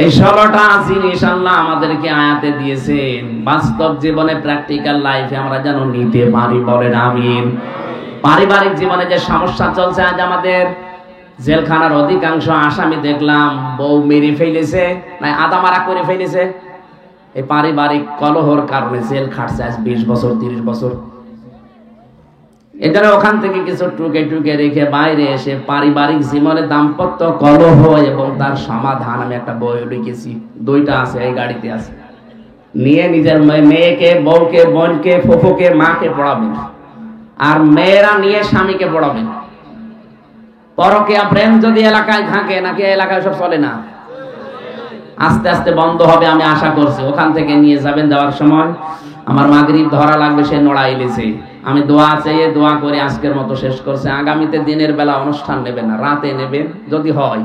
এই 16টা জিনিস আল্লাহ আমাদেরকে আয়াতে দিয়েছেন, বাস্তব জীবনে প্র্যাকটিক্যাল লাইফে আমরা যেন নিতে পারি, বলেন আমিন। পারিবারিক জীবনে যে সমস্যা চলছে আজ আমাদের, জেলখানার অধিকাংশ আসামি দেখলাম বউ মেরে ফেলেছে, না আদা মারা করে ফেলেছে। এই পারিবারিক কলহর কারণে জেল খাটছে আজ 20 বছর 30 বছর। এখানে ওখান থেকে কিছু টুকে টুকে রেখে বাইরে এসে পারিবারিক জীবনে দাম্পত্য কলহ এবং তার সমাধান, আমি একটা বই লিখেছি, 2টা আছে এই গাড়িতে আছে, নিয়ে নিজের মেয়েকে, বউকে, বোনকে, ফুফুকে, মাকে পড়াবেন, আর মেয়েরা নিয়ে স্বামীকে পড়াবেন। পরকীয়া প্রেম যদি এলাকায় থাকে, নাকি এলাকায় সব চলে না, আস্তে আস্তে বন্ধ হবে আমি আশা করছি। ওখান থেকে নিয়ে যাবেন, যাওয়ার সময় আমার মাগরিব ধরা লাগবে, সে নড়াই এলেছে। আমি দোয়া চাইয়ে দোয়া করে আজকের মতো শেষ করছে। আগামীতে দিনের বেলা অনুষ্ঠান নেবেন না, রাতে নেবেন যদি হয়,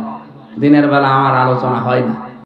দিনের বেলা আমার আলোচনা হয় না।